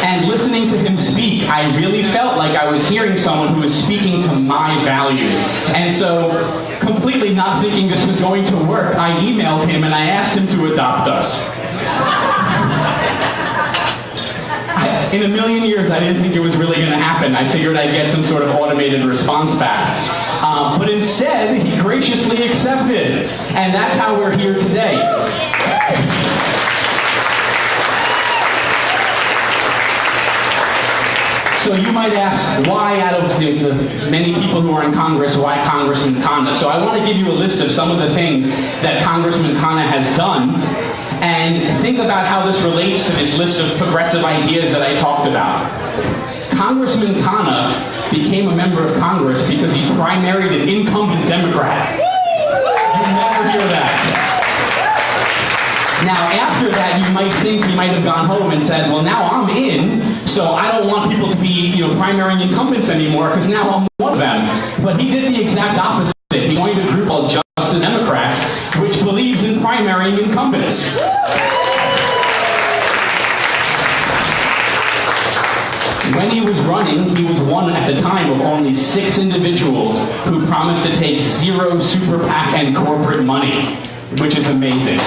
And listening to him speak, I really felt like I was hearing someone who was speaking to my values. And so, completely not thinking this was going to work, I emailed him and I asked him to adopt us. In a million years, I didn't think it was really going to happen. I figured I'd get some sort of automated response back. But instead, he graciously accepted. And that's how we're here today. So you might ask, why out of the many people who are in Congress, why Congressman Khanna? So I want to give you a list of some of the things that Congressman Khanna has done, and think about how this relates to this list of progressive ideas that I talked about. Congressman Khanna became a member of Congress because he primaried an incumbent Democrat. You never hear that. Now, after that, you might think he might have gone home and said, well, now I'm in, so I don't want people to be, primarying incumbents anymore, because now I'm one of them. But he did the exact opposite. He joined a group called Justice Democrats, which believes in primarying incumbents. When he was running, he was one at the time of only 6 individuals who promised to take 0 super PAC and corporate money, which is amazing.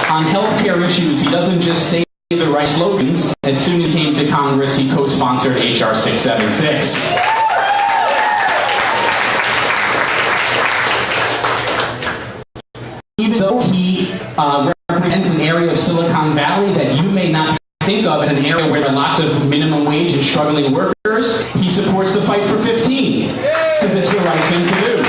On healthcare issues, he doesn't just say the right slogans. As soon as he came to Congress, he co-sponsored H.R. 676. Even though he represents an area of Silicon Valley that you may not think of as an area where there are lots of minimum wage and struggling workers, he supports the fight for 15, because it's the right thing to do.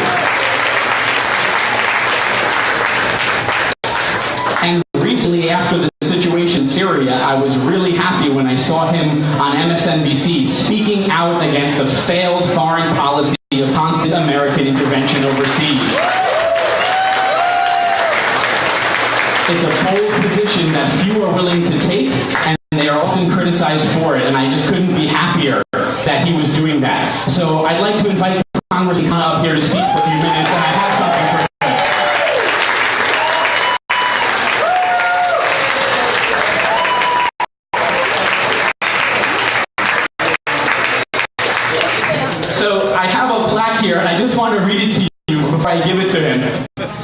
And recently, after the situation in Syria, I was really happy when I saw him on MSNBC speaking out against a failed foreign policy of constant American intervention overseas. It's a bold position that few are willing to take, and they are often criticized for it, and I just couldn't be happier that he was doing that. So I'd like to invite Congressman Khanna up here to speak for a few minutes, and I have something for him. So I have a plaque here, and I just want to read it to you before I give it to him.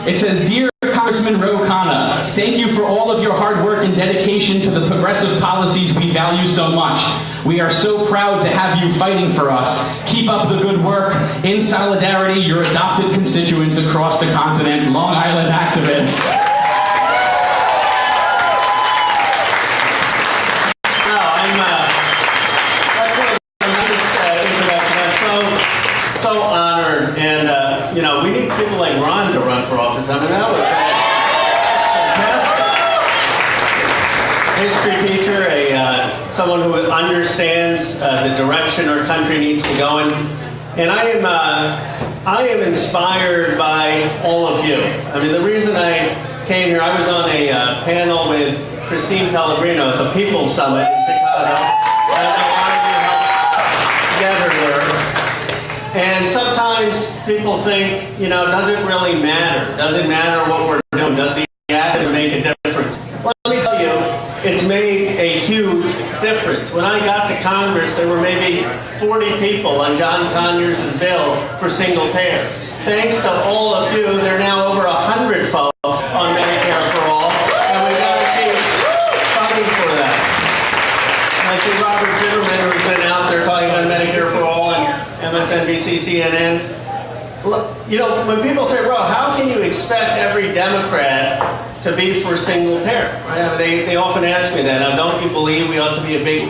It says, "Dear Congressman Ro Khanna, thank you for all of your hard work and and dedication to the progressive policies we value so much. We are so proud to have you fighting for us. Keep up the good work. In solidarity, your adopted constituents across the continent, Long Island activists. So honored, and you know, we need people like Ron to run for office. I mean, that was fantastic. History teacher, someone who understands the direction our country needs to go in, and I am inspired by all of you. I mean, the reason I came here, I was on a panel with Christine Pellegrino at the People's Summit in Chicago. And sometimes people think, you know, does it really matter? Does it matter what we're doing? Does the act make a difference? Let me tell you, it's made a huge difference. When I got to Congress, there were maybe 40 people on John Conyers' bill for single payer. Thanks to all of you, there are now over 100 folks on Medicare for All, and we've got to keep fighting for that. I see Robert Zimmerman, who's been out there talking about Medicare for All, MSNBC, CNN. You know, when people say, "Ro, how can you expect every Democrat to be for single payer?" Right? I mean, they often ask me that. Now, don't you believe we ought to be a big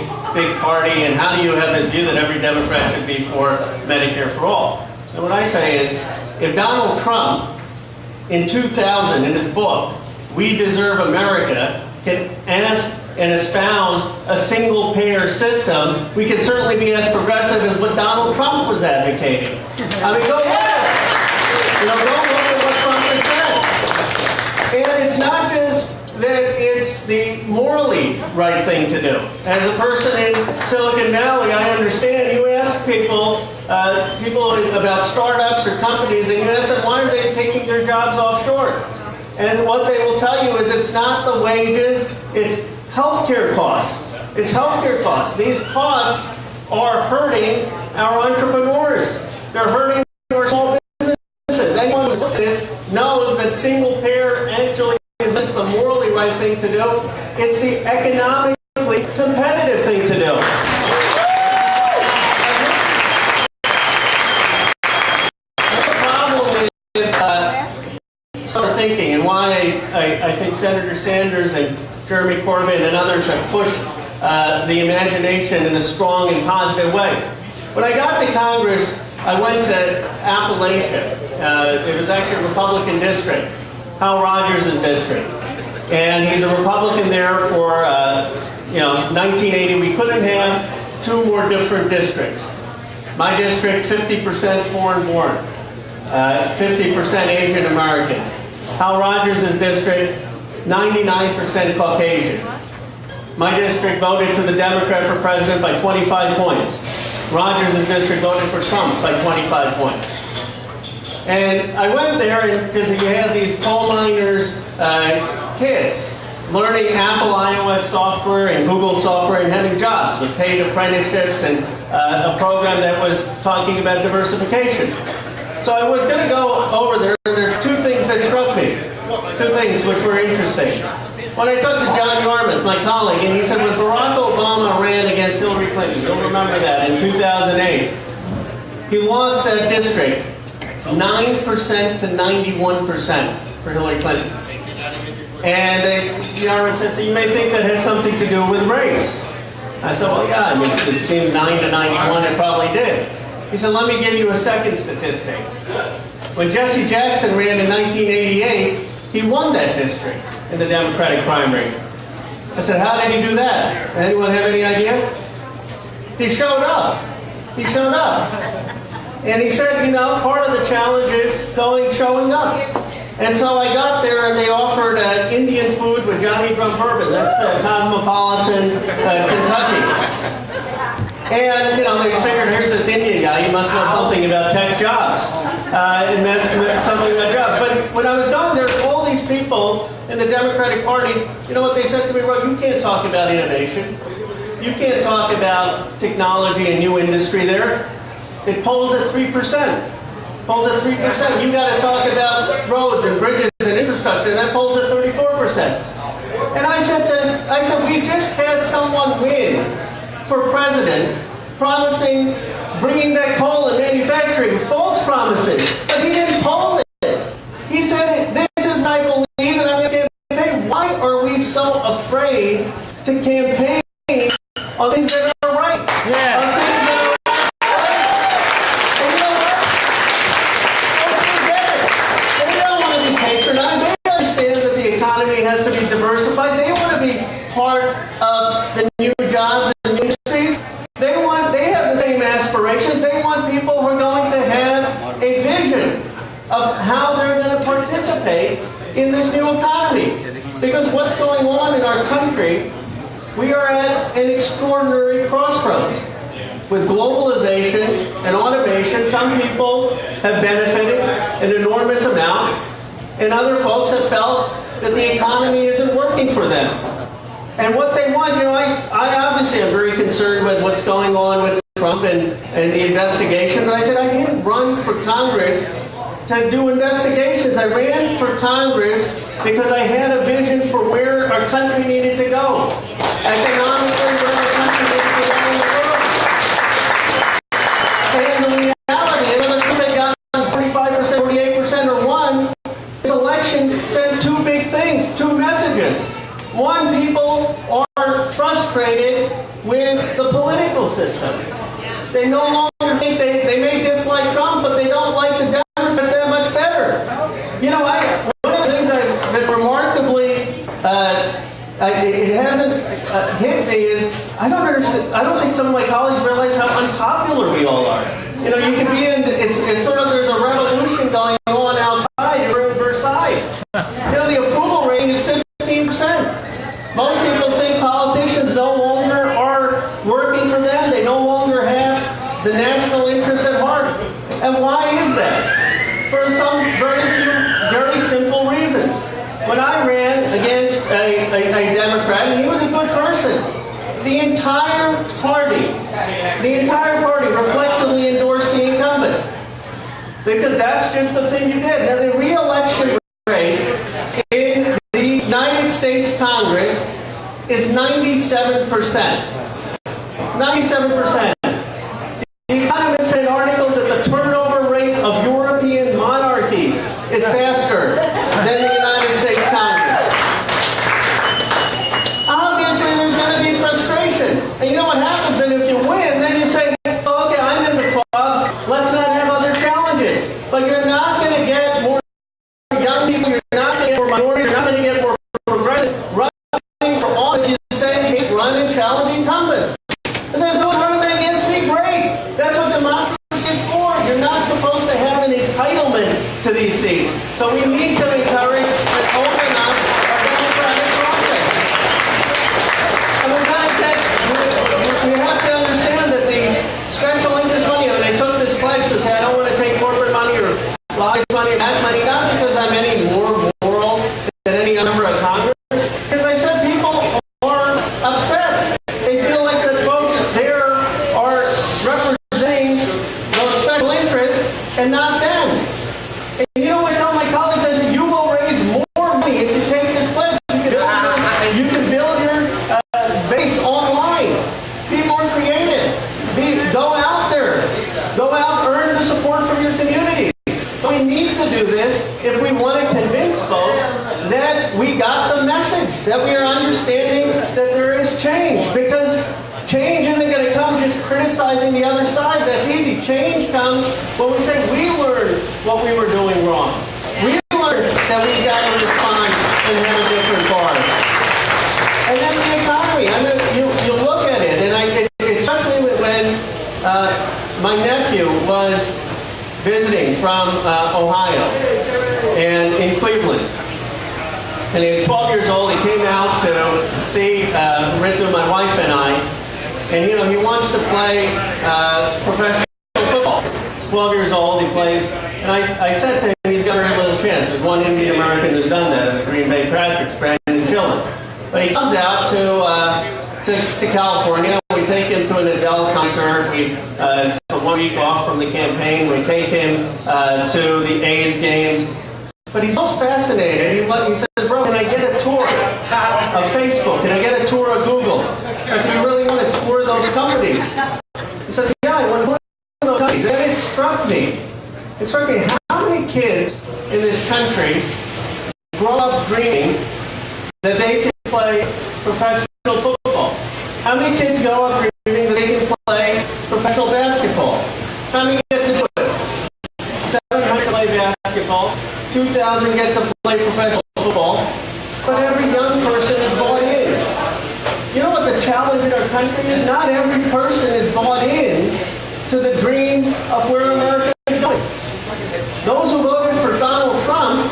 party? And how do you have this view that every Democrat should be for Medicare for all? And what I say is, if Donald Trump, in 2000, in his book, "We Deserve America," can ask and espouse a single-payer system, we can certainly be as progressive as what Donald Trump was advocating. I mean, go ahead. You know, go look at what Trump has said. And it's not just that it's the morally right thing to do. As a person in Silicon Valley, I understand. You ask people about startups or companies, and you ask them, why are they taking their jobs offshore? And what they will tell you is it's not the wages, it's healthcare costs. It's healthcare costs. These costs are hurting our entrepreneurs. They're hurting our small businesses. Anyone who looks at this knows that single payer actually is just the morally right thing to do. It's the economically competitive thing to do. The problem with sort of thinking, and why I think Senator Sanders and Jeremy Corbyn and others have pushed the imagination in a strong and positive way. When I got to Congress, I went to Appalachia. It was actually a Republican district, Hal Rogers' district. And he's a Republican there for, 1980. We couldn't have two more different districts. My district, 50% foreign born, 50% Asian American. Hal Rogers' district, 99% Caucasian. My district voted for the Democrat for president by 25 points. Rogers' district voted for Trump by 25 points. And I went there because you had these coal miners' kids learning Apple iOS software and Google software and having jobs with paid apprenticeships and a program that was talking about diversification. So I was going to go over there, and there are two things that struck me. Two things which were interesting. When I talked to John Yarmouth, my colleague, and he said when Barack Obama ran against Hillary Clinton, you'll remember that, in 2008, he lost that district 9% to 91% for Hillary Clinton. And Yarmouth said, so you may think that had something to do with race. I said, well, yeah, I mean, it seemed 9 to 91, it probably did. He said, let me give you a second statistic. When Jesse Jackson ran in 1988, he won that district in the Democratic primary. I said, how did he do that? Anyone have any idea? He showed up. He showed up. And he said, part of the challenge is showing up. And so I got there and they offered Indian food with Johnny Drum Bourbon. That's Cosmopolitan, Kentucky. And, they figured, here's this Indian guy, he must know something about tech jobs. And something about jobs. But when I was going there, all these people in the Democratic Party, you know what they said to me, Ro, you can't talk about innovation. You can't talk about technology and new industry there. It polls at 3%. Polls at 3%. You got to talk about roads and bridges and infrastructure, and that polls at 34%. And I said, we just had someone win for president promising bringing back coal and manufacturing, false promises, but he didn't poll it. He said, this is what I believe and I'm going to campaign. Why are we so afraid to campaign on things that are right? Yeah. On things that are and you know what? Folks forget it. They don't want to be patronized. They understand that the economy has to be diversified. They want to be part of the new jobs and new industries. They have the same aspirations. They want people who are going to have a vision of how they're going to participate in this new economy. Because what's going on in our country, we are at an extraordinary crossroads. With globalization and automation, some people have benefited an enormous amount, and other folks have felt that the economy isn't working for them. And what they want, I obviously am very concerned with what's going on with Trump and the investigation, but I said I didn't run for Congress to do investigations. I ran for Congress because I had a vision for where our country needed to go. Economically, where our country needed to go in the world. And the reality is, whether Trump had gotten 45%, 48%, or won, this election sent two big things, two messages. One, people are frustrated with the political system. They no longer think they may dislike Trump, but they don't like the Democrats that much better. One of the things I've been remarkably, it hasn't hit me is, I don't think some of my colleagues realize how unpopular we all are. You can be in, it's sort of, there's a revolution going on outside, you're in Versailles. The approval rating is 15%. Most people think politicians no longer are working for them. They no longer have the national interest at heart. And why is that? For some very simple reasons. When I ran against a Democrat, and he was a good person, the entire party reflexively endorsed the incumbent. Because that's just the thing you did. Now, the re-election rate in the United States Congress is 97%. It's 97%. The Economist had an article that the turnover rate of European monarchies is faster than the United States Congress. Obviously, there's going to be frustration. And you know what happens? And if you win, then you say, well, okay, I'm in the club. Let's not have other challenges. But you're not going to get more young people. You're not going to get more minorities. You're not going to get more progressive. Running for office, you say, hey, run and challenge incumbents. I said, so running against me, great. That's what democracy is for. You're not supposed to have an entitlement to these seats. So we need to encourage and open up our democratic process. And we have to understand that the special interest money, and they took this pledge to say, I don't want to take corporate money or lobbyist money or that money, not because I'm any more moral than any other member of Congress. Because I said people are upset. They feel like the folks there are representing those special interests and not them. And you know what I tell my colleagues? I said, you will raise more money if you take this pledge. You can build your base online. Be more creative. Go out there. Go out, earn the support from your communities. We need to do this if we want to convince folks that we got the message, that we are understanding that there is change. Because change isn't going to come just criticizing the other side. That's easy. Change comes when we say we learned what we were doing wrong. We learned that we got to respond and have a different bar. And then the economy. I mean, you look at it, and especially when my nephew was visiting from Ohio and in Cleveland. And he was 12 years old. He came out to see Rithu, my wife, and I. And, he wants to play professional football. He's 12 years old. He plays. And I said to him, he's got very little chance. There's one Indian American who's done that in the Green Bay Packers, Brandon Chillen. But he comes out to California. We take him to an Adele concert. We 1 week off from the campaign. We take him to the A's games. But he's most fascinated. He says, bro, can I get a tour of Facebook? Can I get a tour of Google? I said, you really want to tour those companies? He said, yeah, I want to tour those companies. And it struck me how many kids in this country grow up dreaming that they can play professional football? How many kids grow up dreaming that they can play professional basketball? How many get to do it? 700 play basketball, 2,000 get to play professional football, but every young person is bought in. You know what the challenge in our country is? Not every person is bought in to the dream of where America is going. Those who voted for Donald Trump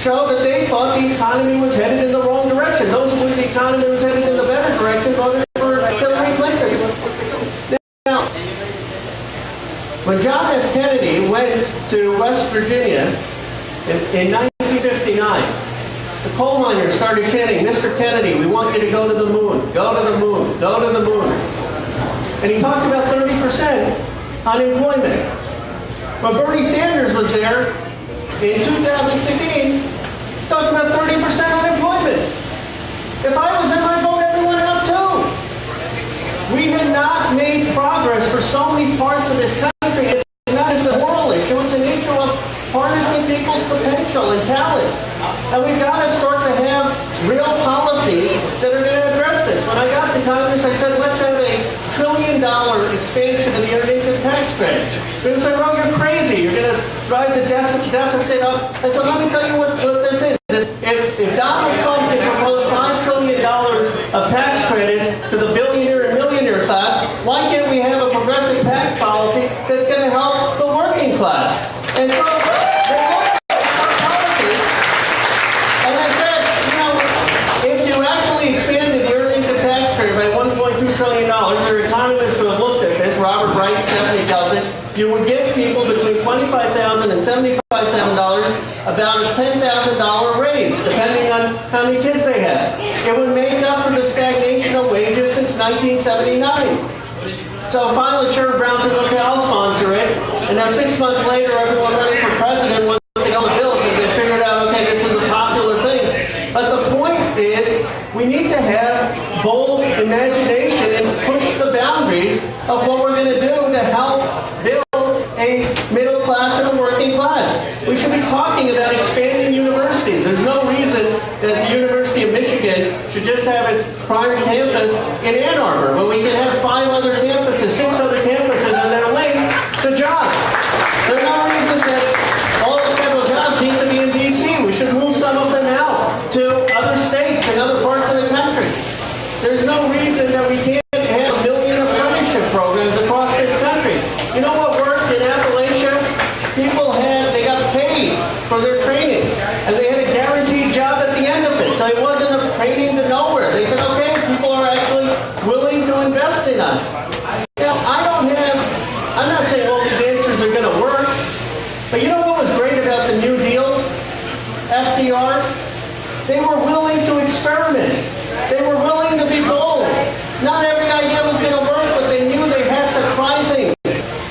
show that they thought the economy was headed in the wrong direction. Those who believe the economy was headed in the better direction voted for Hillary Clinton. Now, when John F. Kennedy went to West Virginia in 1959, the coal miners started chanting, Mr. Kennedy, we want you to go to the moon, go to the moon, go to the moon. And he talked about 30% unemployment. When Bernie Sanders was there in 2016, talked about 30% unemployment. If I was him, I'd vote everyone out too. We had not made progress for so many parts of this country. It's not just a moral issue, it's an issue of harnessing people's potential and talent. And we've got to start to have real policies that are going to address this. When I got to Congress, I said, let's have $1 trillion expansion of the earned income tax credit. People say, Ro, you're crazy. You're going to drive the deficit up. I said, let me tell you what this is. If Donald Trump can propose $5 trillion of tax credits to the billionaire and millionaire class, why can't we have a progressive tax policy that's going to help the working class? And so they looked at our policies, and I said, you know, if you actually expanded the earned income tax credit by $1.2 trillion, your economists who have looked at this, Robert Wright, Stephanie tells it, you would give people between $25,000 and $75,000 about a $10,000 raise, depending on how many kids they had. It would make up for the stagnation of wages since 1979. So finally, Sherrod Brown said, okay, I'll sponsor it. And now 6 months later, everyone running for president wants to go to the bill because they figured out, okay, this is a popular thing. But the point is, we need to have bold imagination and push the boundaries of what we're going to do to help build a middle class and a working class. We should be talking about expanding universities. There's no reason that the University of Michigan should just have its prime campus in Ann Arbor, but we can have 5 other campuses, 6 other campuses, and they're linked to jobs. There's no reason that all the federal jobs need to be in D.C. We should move some of them out to other states and other parts of the country. There's no reason that we can't have 1 million apprenticeship programs across this country. You know what worked in Appalachia? People they got paid for their training, and they had a guaranteed job at the end of it. So it wasn't a training to nowhere. They said, okay, people are actually willing to invest in us. Now, I'm not saying all these answers are going to work, but you know what was great about the New Deal? FDR? They were willing to experiment. They were willing to be bold. Not every idea was going to work, but they knew they had to try things.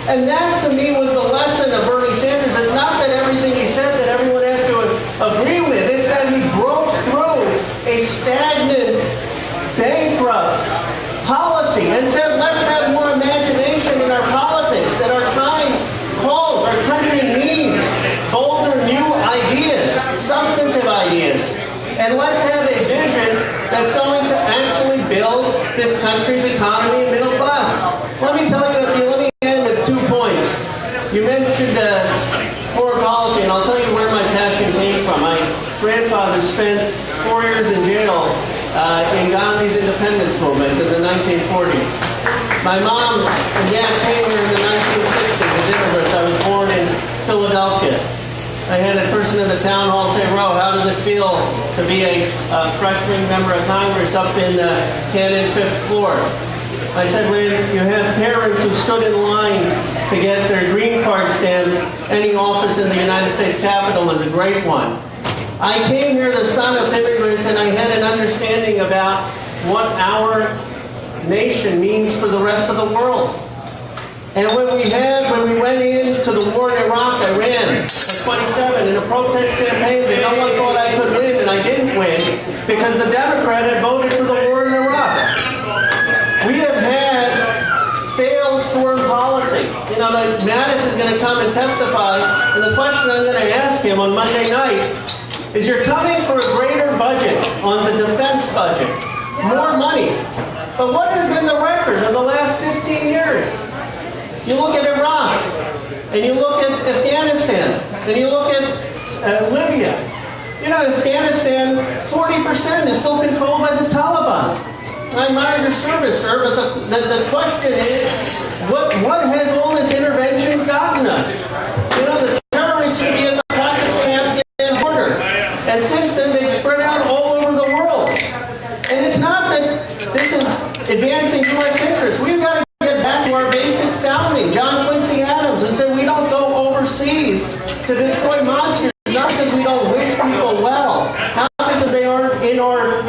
And that, to me, was the lesson of Bernie Sanders. It's not that everything he said that everyone has to agree with. It's that he broke through a stagnant, bankrupt policy and said, let's have more imagination in our politics, that our time calls, our country needs bolder, new ideas, substantive ideas. And let's have a vision that's going to actually build this country's economy and middle class. Let me end with 2 points. You mentioned foreign policy, and I'll tell you where my passion came from. My grandfather spent 4 years in jail in Gandhi's independence movement in the 1940s. My mom and dad came here in the 1960s as immigrants. I was born in Philadelphia. I had a person in the town hall say, Ro, how does it feel to be a freshman member of Congress up in Cannon 5th floor? I said, when you have parents who stood in line to get their green card stamped, any office in the United States Capitol is a great one. I came here the son of immigrants, and I had an understanding about what our nation means for the rest of the world. And when we went into the war in Iraq, I ran at 27 in a protest campaign that no one thought I could win, and I didn't win because the Democrat had voted for the war in Iraq. We have had failed foreign policy. You know, that Mattis is going to come and testify, and the question I'm going to ask him on Monday night is, you're coming for a greater budget on the defense budget, more money. But what has been the record of the last 15 years? You look at Iraq, and you look at Afghanistan, and you look at Libya. You know, Afghanistan, 40% is still controlled by the Taliban. I admire your service, sir, but the question is, what has all this intervention gotten us? You know, the terrorists could be at the Pakistan-Afghan border, and since then they've spread out all over the world. And it's not that this is advancing U.S. interests. We've got to get back to our basic founding. John Quincy Adams, who said we don't go overseas to destroy monsters, not because we don't wish people well, not because they aren't in our,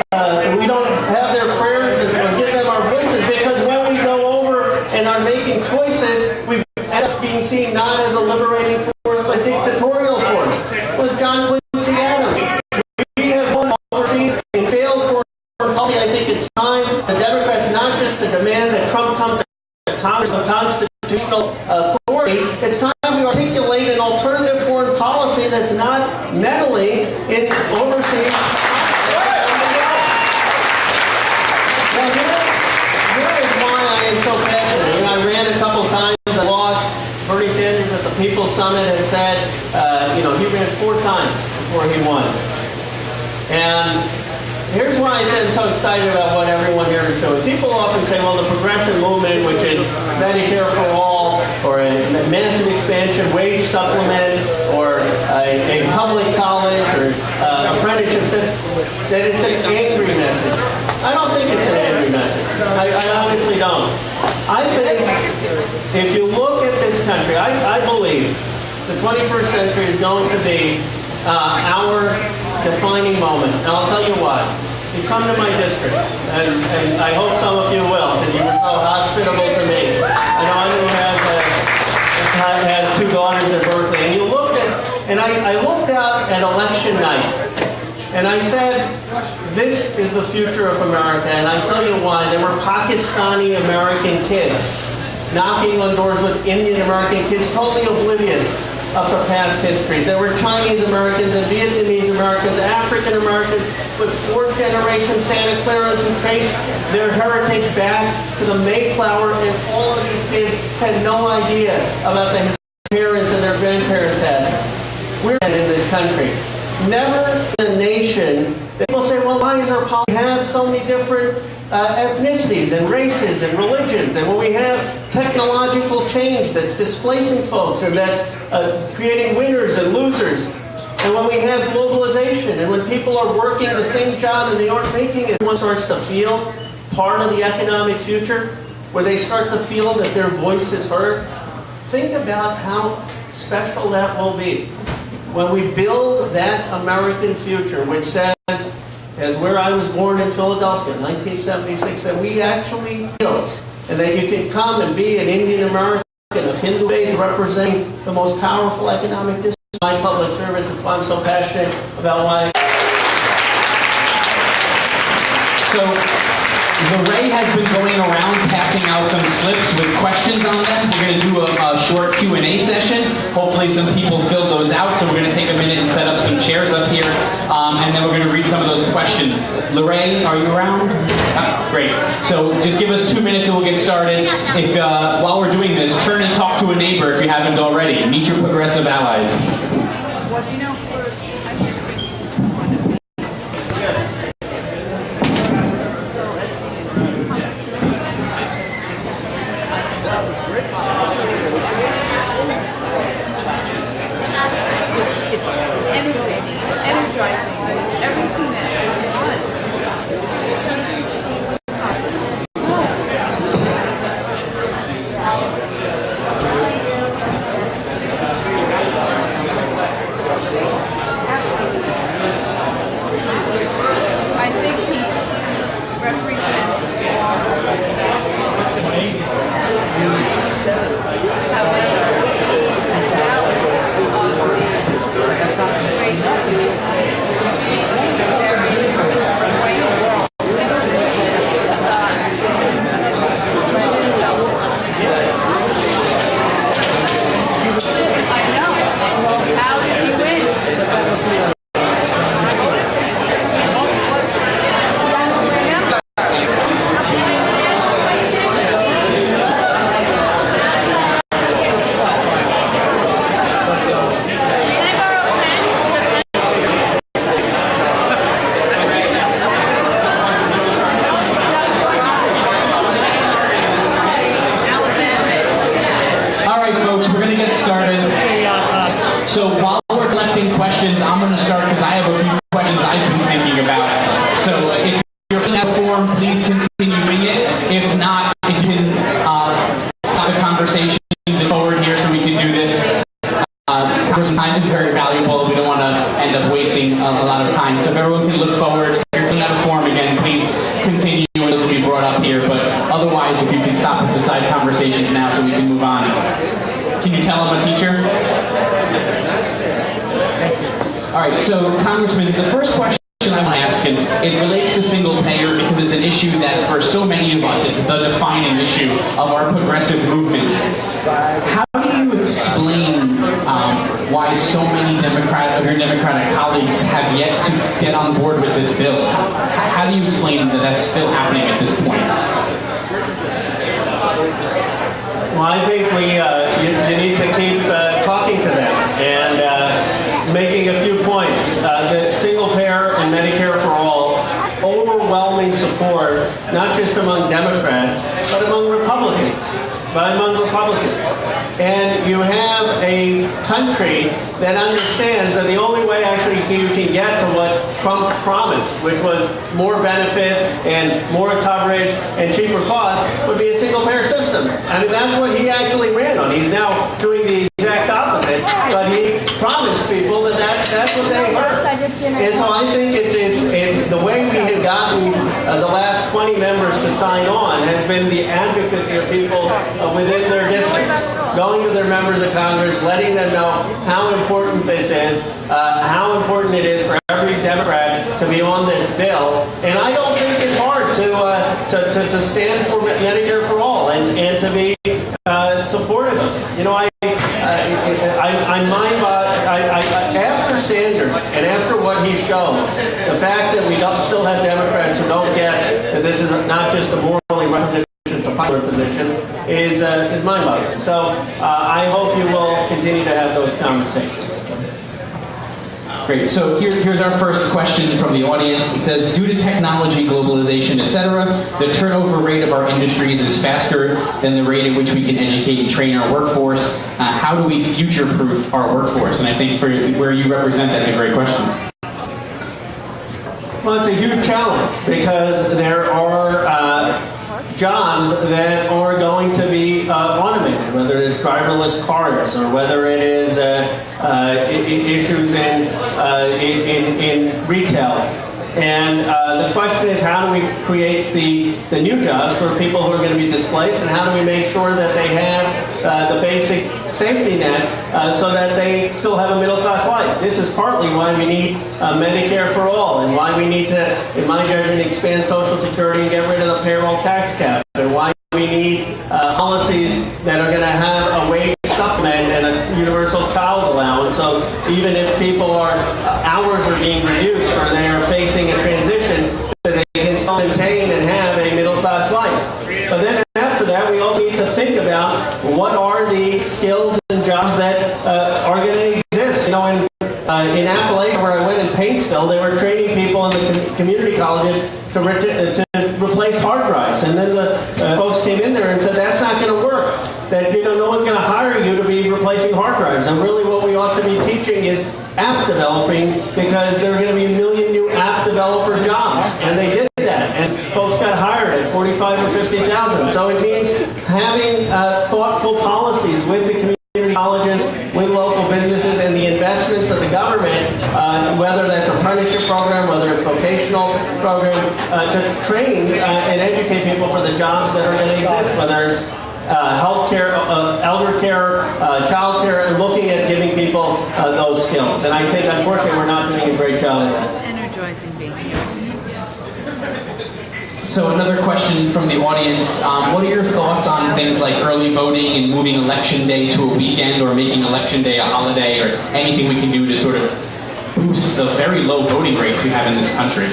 we don't have their prayers or give them our voices, because when we go over and are making choices, we end up being seen not as a liberating force, but a dictatorial force. It was John Quincy Adams. We have won overseas and failed foreign policy. I think it's time the Democrats not just to demand that Trump come to Congress of constitutional authority. It's time we articulate an alternative foreign policy that's not meddling in overseas. Now, here is why I am so passionate. I ran a couple times. I lost. Bernie Sanders at the People's Summit had said, he ran 4 times before he won. And here's why I'm so excited about what everyone here is doing. People often say, well, the progressive movement, which is Medicare for all, or a massive expansion wage supplement, or a public college, or apprenticeships, that it's an angry message. I don't think it's an angry message. I honestly don't. I think if you look at this country, I believe the 21st century is going to be our defining moment. And I'll tell you why. You come to my district, and I hope some of you will, because you were so hospitable to me. I know anyone has 2 daughters at Berkeley, and you looked at, and I looked out at election night, and I said, this is the future of America, and I tell you why. There were Pakistani American kids knocking on doors with Indian American kids, totally oblivious of the past history. There were Chinese Americans and Vietnamese Americans, African Americans with 4th-generation Santa Clarans who traced their heritage back to the Mayflower, and all of these kids had no idea about the parents and their grandparents had. We're in this country. Never in a nation that people say, well, why is our policy have so many different ethnicities and races and religions, and when we have technological change that's displacing folks and that's creating winners and losers, and when we have globalization, and when people are working the same job and they aren't making it, everyone starts to feel part of the economic future, where they start to feel that their voice is heard. Think about how special that will be when we build that American future, which says, as where I was born in Philadelphia in 1976, that we actually feel it, and that you can come and be an Indian American of Hindu faith representing the most powerful economic district. My public service, that's why I'm so passionate about why. So, Lorraine has been going around passing out some slips with questions on them. We're going to do a short Q&A session. Hopefully some people filled those out, so we're going to take a minute and set up some chairs up here, and then we're going to read some of those questions. Lorraine, are you around? Great. So just give us 2 minutes and we'll get started. If while we're doing this, turn and talk to a neighbor if you haven't already. Meet your progressive allies. What do you know? right, folks, we're going to get started. So while we're collecting questions, I'm going to start because I have a few questions I've been thinking about. So if you're filling out a form, please continue reading it. If not, if you can stop the conversation forward here so we can do this. Congressman's time is very valuable. We don't want to end up wasting a lot of time. So if everyone can look forward, if you're filling out a form again, please continue and this will be brought up here. But otherwise, if you can stop the side conversations now so we can move on. Can you tell I'm a teacher? All right, so Congressman, the first question I want to ask, and it relates to single payer because it's an issue that for so many of us, it's the defining issue of our progressive movement. How do you explain why so many of your Democratic colleagues have yet to get on board with this bill? How do you explain that that's still happening at this point? Well, I think you need to keep talking to them and making a few points. The single payer and Medicare for all, overwhelming support, not just among Democrats, but among Republicans. And you have a country that understands that the only way actually you can get to what Trump promised, which was more benefits and more coverage and cheaper costs, would be a single-payer system. I mean, that's what he actually ran on. He's now doing the exact opposite, but he promised people that that's what they heard. And so I think it's the way we have gotten the last 20 members to sign on has been the advocacy of people within their districts, going to their members of Congress, letting them know how important this is, how important it is for every Democrat to be on this bill. And I don't think it's hard to stand for Medicare for all and to be supportive of it. You know, I'm mind-boggling. After Sanders and after what he's shown, the fact that we still have Democrats who don't get that this is not just a morally representative popular position is mind-boggling. So I hope you will continue to have those conversations. Great. So here's our first question from the audience. It says, due to technology, globalization, etc., the turnover rate of our industries is faster than the rate at which we can educate and train our workforce. How do we future-proof our workforce? And I think for where you represent, that's a great question. Well, it's a huge challenge because there are jobs that are going to be automated, whether it is driverless cars or whether it is issues in retail. And the question is, how do we create the new jobs for people who are going to be displaced, and how do we make sure that they have the basic safety net so that they still have a middle-class life? This is partly why we need Medicare for all, and why we need to, in my judgment, expand Social Security and get rid of the payroll tax cap, and why we need policies that are going to have a wage supplement and a universal child allowance. So even if people hours are being reduced or they are facing a transition, that they can still maintain and have a middle-class life. But then after that, we also need to think about what are the skills and jobs that are going to exist. You know, in Appalachia, where I went in Paintsville, they were training people in the community colleges to replace hard drives. And then the folks came in there and said, that's not going to work. That, you know, no one's going to hire you to be replacing hard drives. And really what we ought to be teaching is app developing, because there are going to be a million new app developer jobs. And they did that. And folks got hired at $45,000 or $50,000. So it means having thoughtful policies with the community colleges, with local businesses, and the investments of the government, whether that's apprenticeship program, whether it's vocational program, to train and educate people for the jobs that are going to exist, whether it's healthcare, elder care, child care, and looking at giving people those skills. And I think, unfortunately, we're not doing a great job of that. Energizing being here. So another question from the audience. What are your thoughts on things like early voting and moving Election Day to a weekend, or making Election Day a holiday, or anything we can do to sort of boost the very low voting rates we have in this country?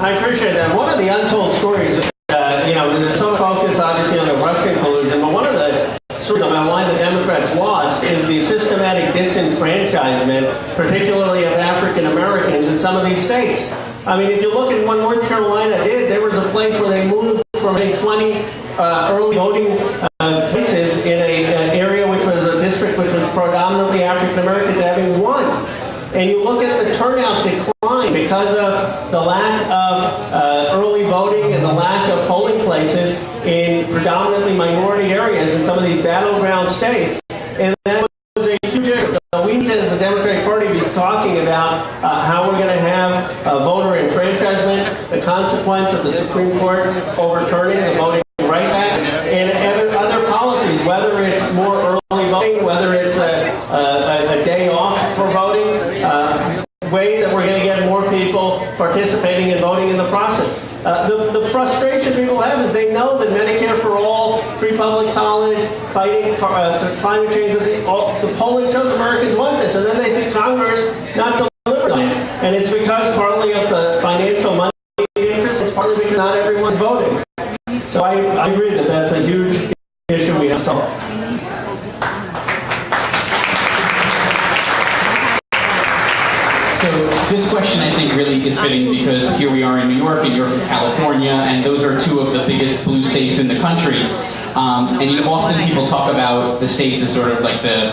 I appreciate that. One of the untold stories, there's some focus obviously on the Russian collusion, but one of the stories about why the Democrats lost is the systematic disenfranchisement, particularly of African Americans in some of these states. I mean, if you look at what North Carolina did, there was a place where they moved from a 20 early voting places in a predominantly minority areas in some of these battleground states, and that was a huge issue. So we need, as the Democratic Party, to be talking about how we're going to have voter enfranchisement, the consequence of the Supreme Court overturning the Voting Rights Act, and other policies, whether it's more early voting, whether it's a day off for voting, way that we're going to get more people participating and voting in the process. The frustration people have is they know that Medicare for all, free public college, fighting climate change, the polling shows Americans want this, and then they see Congress not deliver on it. And it's because partly of the financial money interest, it's partly because not everyone's voting. So I agree that that's a huge issue we have to solve. So this question, I think, really is fitting because here we are in New York and you're from California, and those are two of the biggest blue states in the country. And often people talk about the states as sort of like the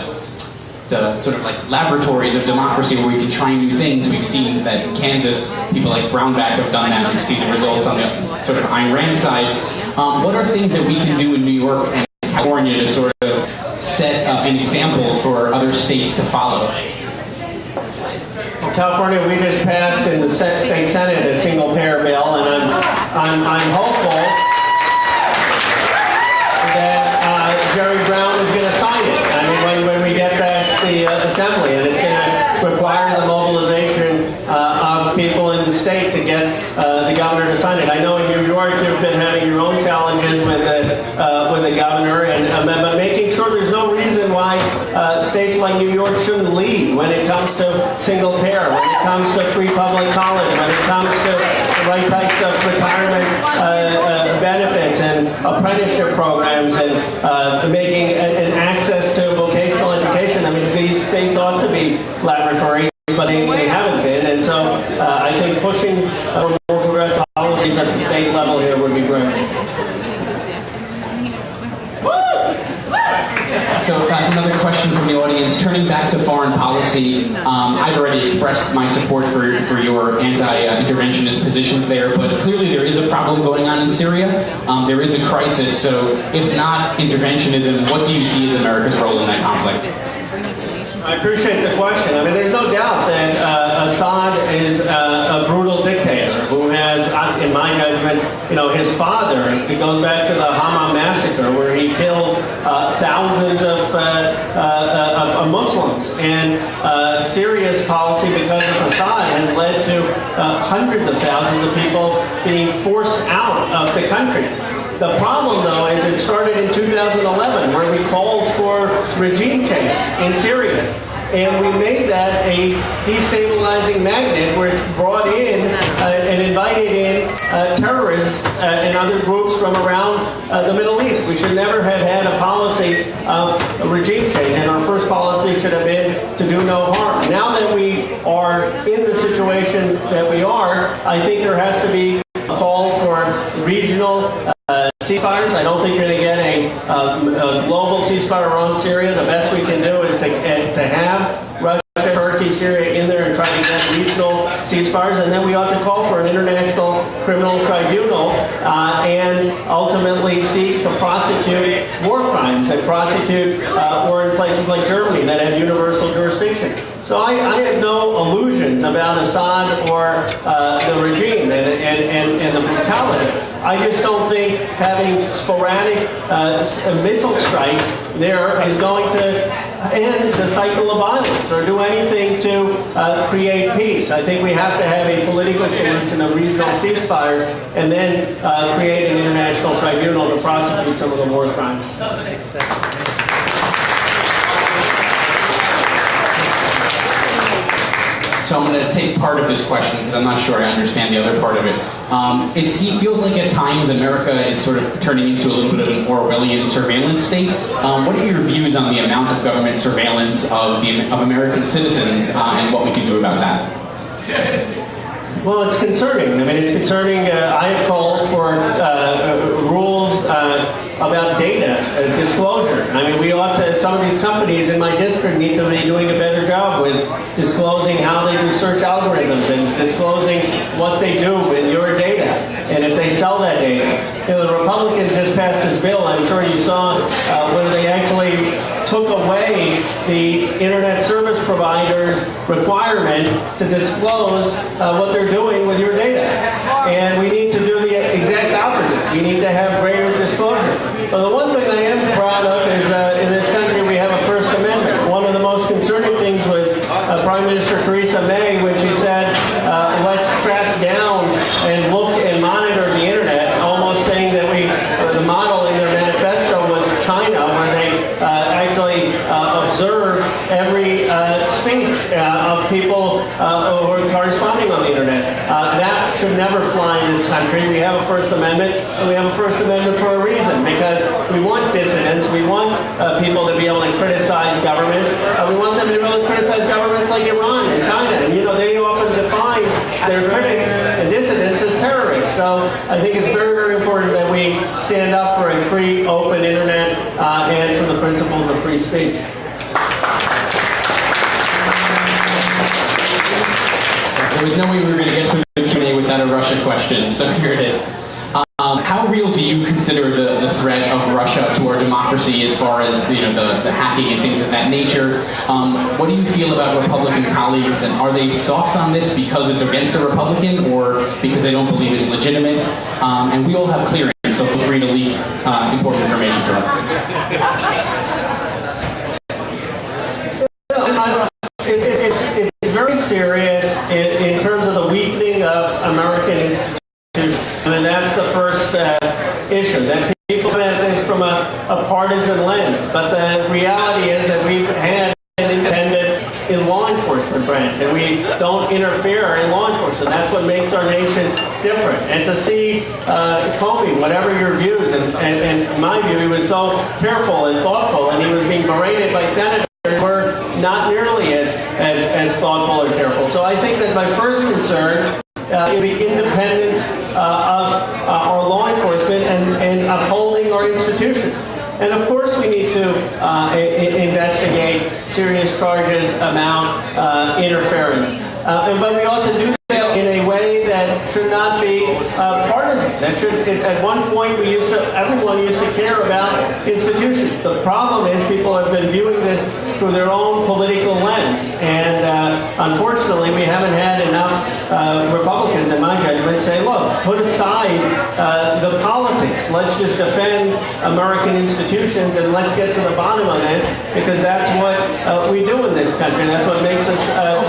sort of like laboratories of democracy where we can try new things. We've seen that in Kansas, people like Brownback have done that. We've seen the results on the sort of Ayn Rand side. What are things that we can do in New York and California to sort of set an example for other states to follow? Well, California, we just passed in the state senate a single-payer bill, and I'm hopeful that Jerry Brown is going to sign it. I mean, when we get past the assembly, and it's going to require the mobilization of people in the state to get the governor to sign it. I know in New York you've been having your own challenges with the governor, but making sure there's no reason why states like New York shouldn't lead when it comes to single payer, when it comes to free public college, when it comes to the right types of retirement benefits and apprenticeship programs and making an access to vocational education. I mean, these states ought to be laboratories, but they haven't been. And so I think pushing more progressive policies at the state level here would be great. So another question from the audience. Turning back to foreign policy, I've already expressed my support for your anti-interventionist positions there, but clearly there is a problem going on in Syria. There is a crisis, so if not interventionism, what do you see as America's role in that conflict? I appreciate the question. I mean, there's no doubt that Assad is a brutal dictator who has, in my judgment, his father, it goes back to the Hama massacre where he killed thousands of Muslims. And Syria's policy, because of Assad, has led to hundreds of thousands of people being forced out of the country. The problem, though, is it started in 2011, where we called for regime change in Syria. And we made that a destabilizing magnet where it brought in and invited in terrorists and other groups from around the Middle East. We should never have had a policy of regime change, and our first policy should have been to do no harm. Now that we are in the situation that we are, I think there has to be a call for regional ceasefires. I don't think you're going to get a global ceasefire on Syria. The best we can do is to have Russia, Turkey, Syria in there and try to get regional ceasefires, and then we ought to call for an international criminal tribunal and ultimately seek to prosecute war crimes and prosecute war in places like Germany that have universal jurisdiction. So I have no illusions about Assad or the regime and the brutality. I just don't think having sporadic missile strikes there is going to end the cycle of violence or do anything to create peace. I think we have to have a political solution of regional ceasefires and then create an international tribunal to prosecute some of the war crimes. So I'm going to take part of this question because I'm not sure I understand the other part of it. It feels like at times America is sort of turning into a little bit of an Orwellian surveillance state. What are your views on the amount of government surveillance of American citizens and what we can do about that? Well, it's concerning. I mean, it's concerning. I have called for rules about data disclosure. I mean, we ought to, some of these companies in my district need to be doing a better job with disclosing how they do search algorithms and disclosing what they do with your data. And if they sell that data, the Republicans just passed this bill, I'm sure you saw, where they actually took away the internet service provider's requirement to disclose what they're doing with your data. And we need to do the exact opposite. We need to have greater disclosure. But the one thing I am proud of is in this country we have a First Amendment. One of the most concerning things was Prime Minister Theresa May when she said, let's crack down and look and monitor the internet, almost saying that the model in their manifesto was China, where they actually observe every speech of people who are corresponding on the internet. That should never fly in this country. We have a First Amendment, and we have a First Amendment for a reason, because we want dissidents, we want people to be able to criticize governments, we want them to be able to criticize governments like Iran and China, and they often define their critics and dissidents as terrorists. So I think it's very, very important that we stand up for a free, open internet and for the principles of free speech. There was no way we were going to get through the Q&A without a Russia question, so here it is. How real do you consider the threat of Russia to our democracy as far as the hacking and things of that nature? What do you feel about Republican colleagues, and are they soft on this because it's against a Republican or because they don't believe it's legitimate? And we all have clearance, so feel free to leak important information to us. It's very serious in terms of the weakening of American institutions, and that's the first issue. That people look at this from a partisan lens, but the reality is that we've had an independent in law enforcement branch, and we don't interfere in law enforcement. That's what makes our nation different. And to see Comey, whatever your views, and in my view, he was so careful and thoughtful, and he was being berated by senators who were not nearly as thoughtful or careful. So I think that my first concern is the independence of our law enforcement and upholding our institutions. And of course we need to investigate serious charges about interference. But we ought to do that in a way that should not be partisan. That should, at one point everyone used to care about institutions. The problem is people have been viewing this through their own political lens. And unfortunately we haven't had enough Republicans, in my judgment, say, look, put aside the politics. Let's just defend American institutions and let's get to the bottom of this, because that's what we do in this country. That's what makes us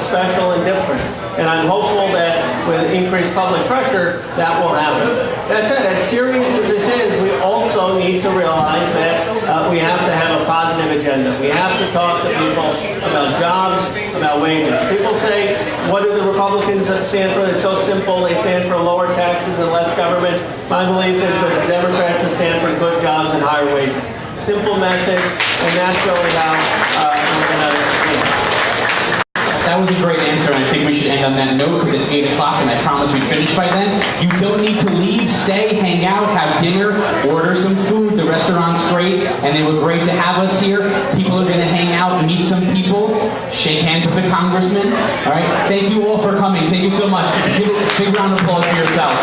special and different. And I'm hopeful that with increased public pressure, that will happen. That said, as serious as this is, we also need to realize that we have to have a positive agenda. We have to talk to people about jobs, about wages. People say, what do the Republicans stand for? It's so simple. They stand for lower taxes and less government. My belief is that the Democrats would stand for good jobs and higher wages. Simple message, and that's really how we're going to do it. That was a great answer, and I think we should end on that note because it's 8 o'clock and I promise we'd finish by then. You don't need to leave. Stay, hang out, have dinner, order some food. The restaurant's great, and they were great to have us here. People are going to hang out, meet some people, shake hands with the congressman. All right? Thank you all for coming. Thank you so much. Give a big round of applause for yourself.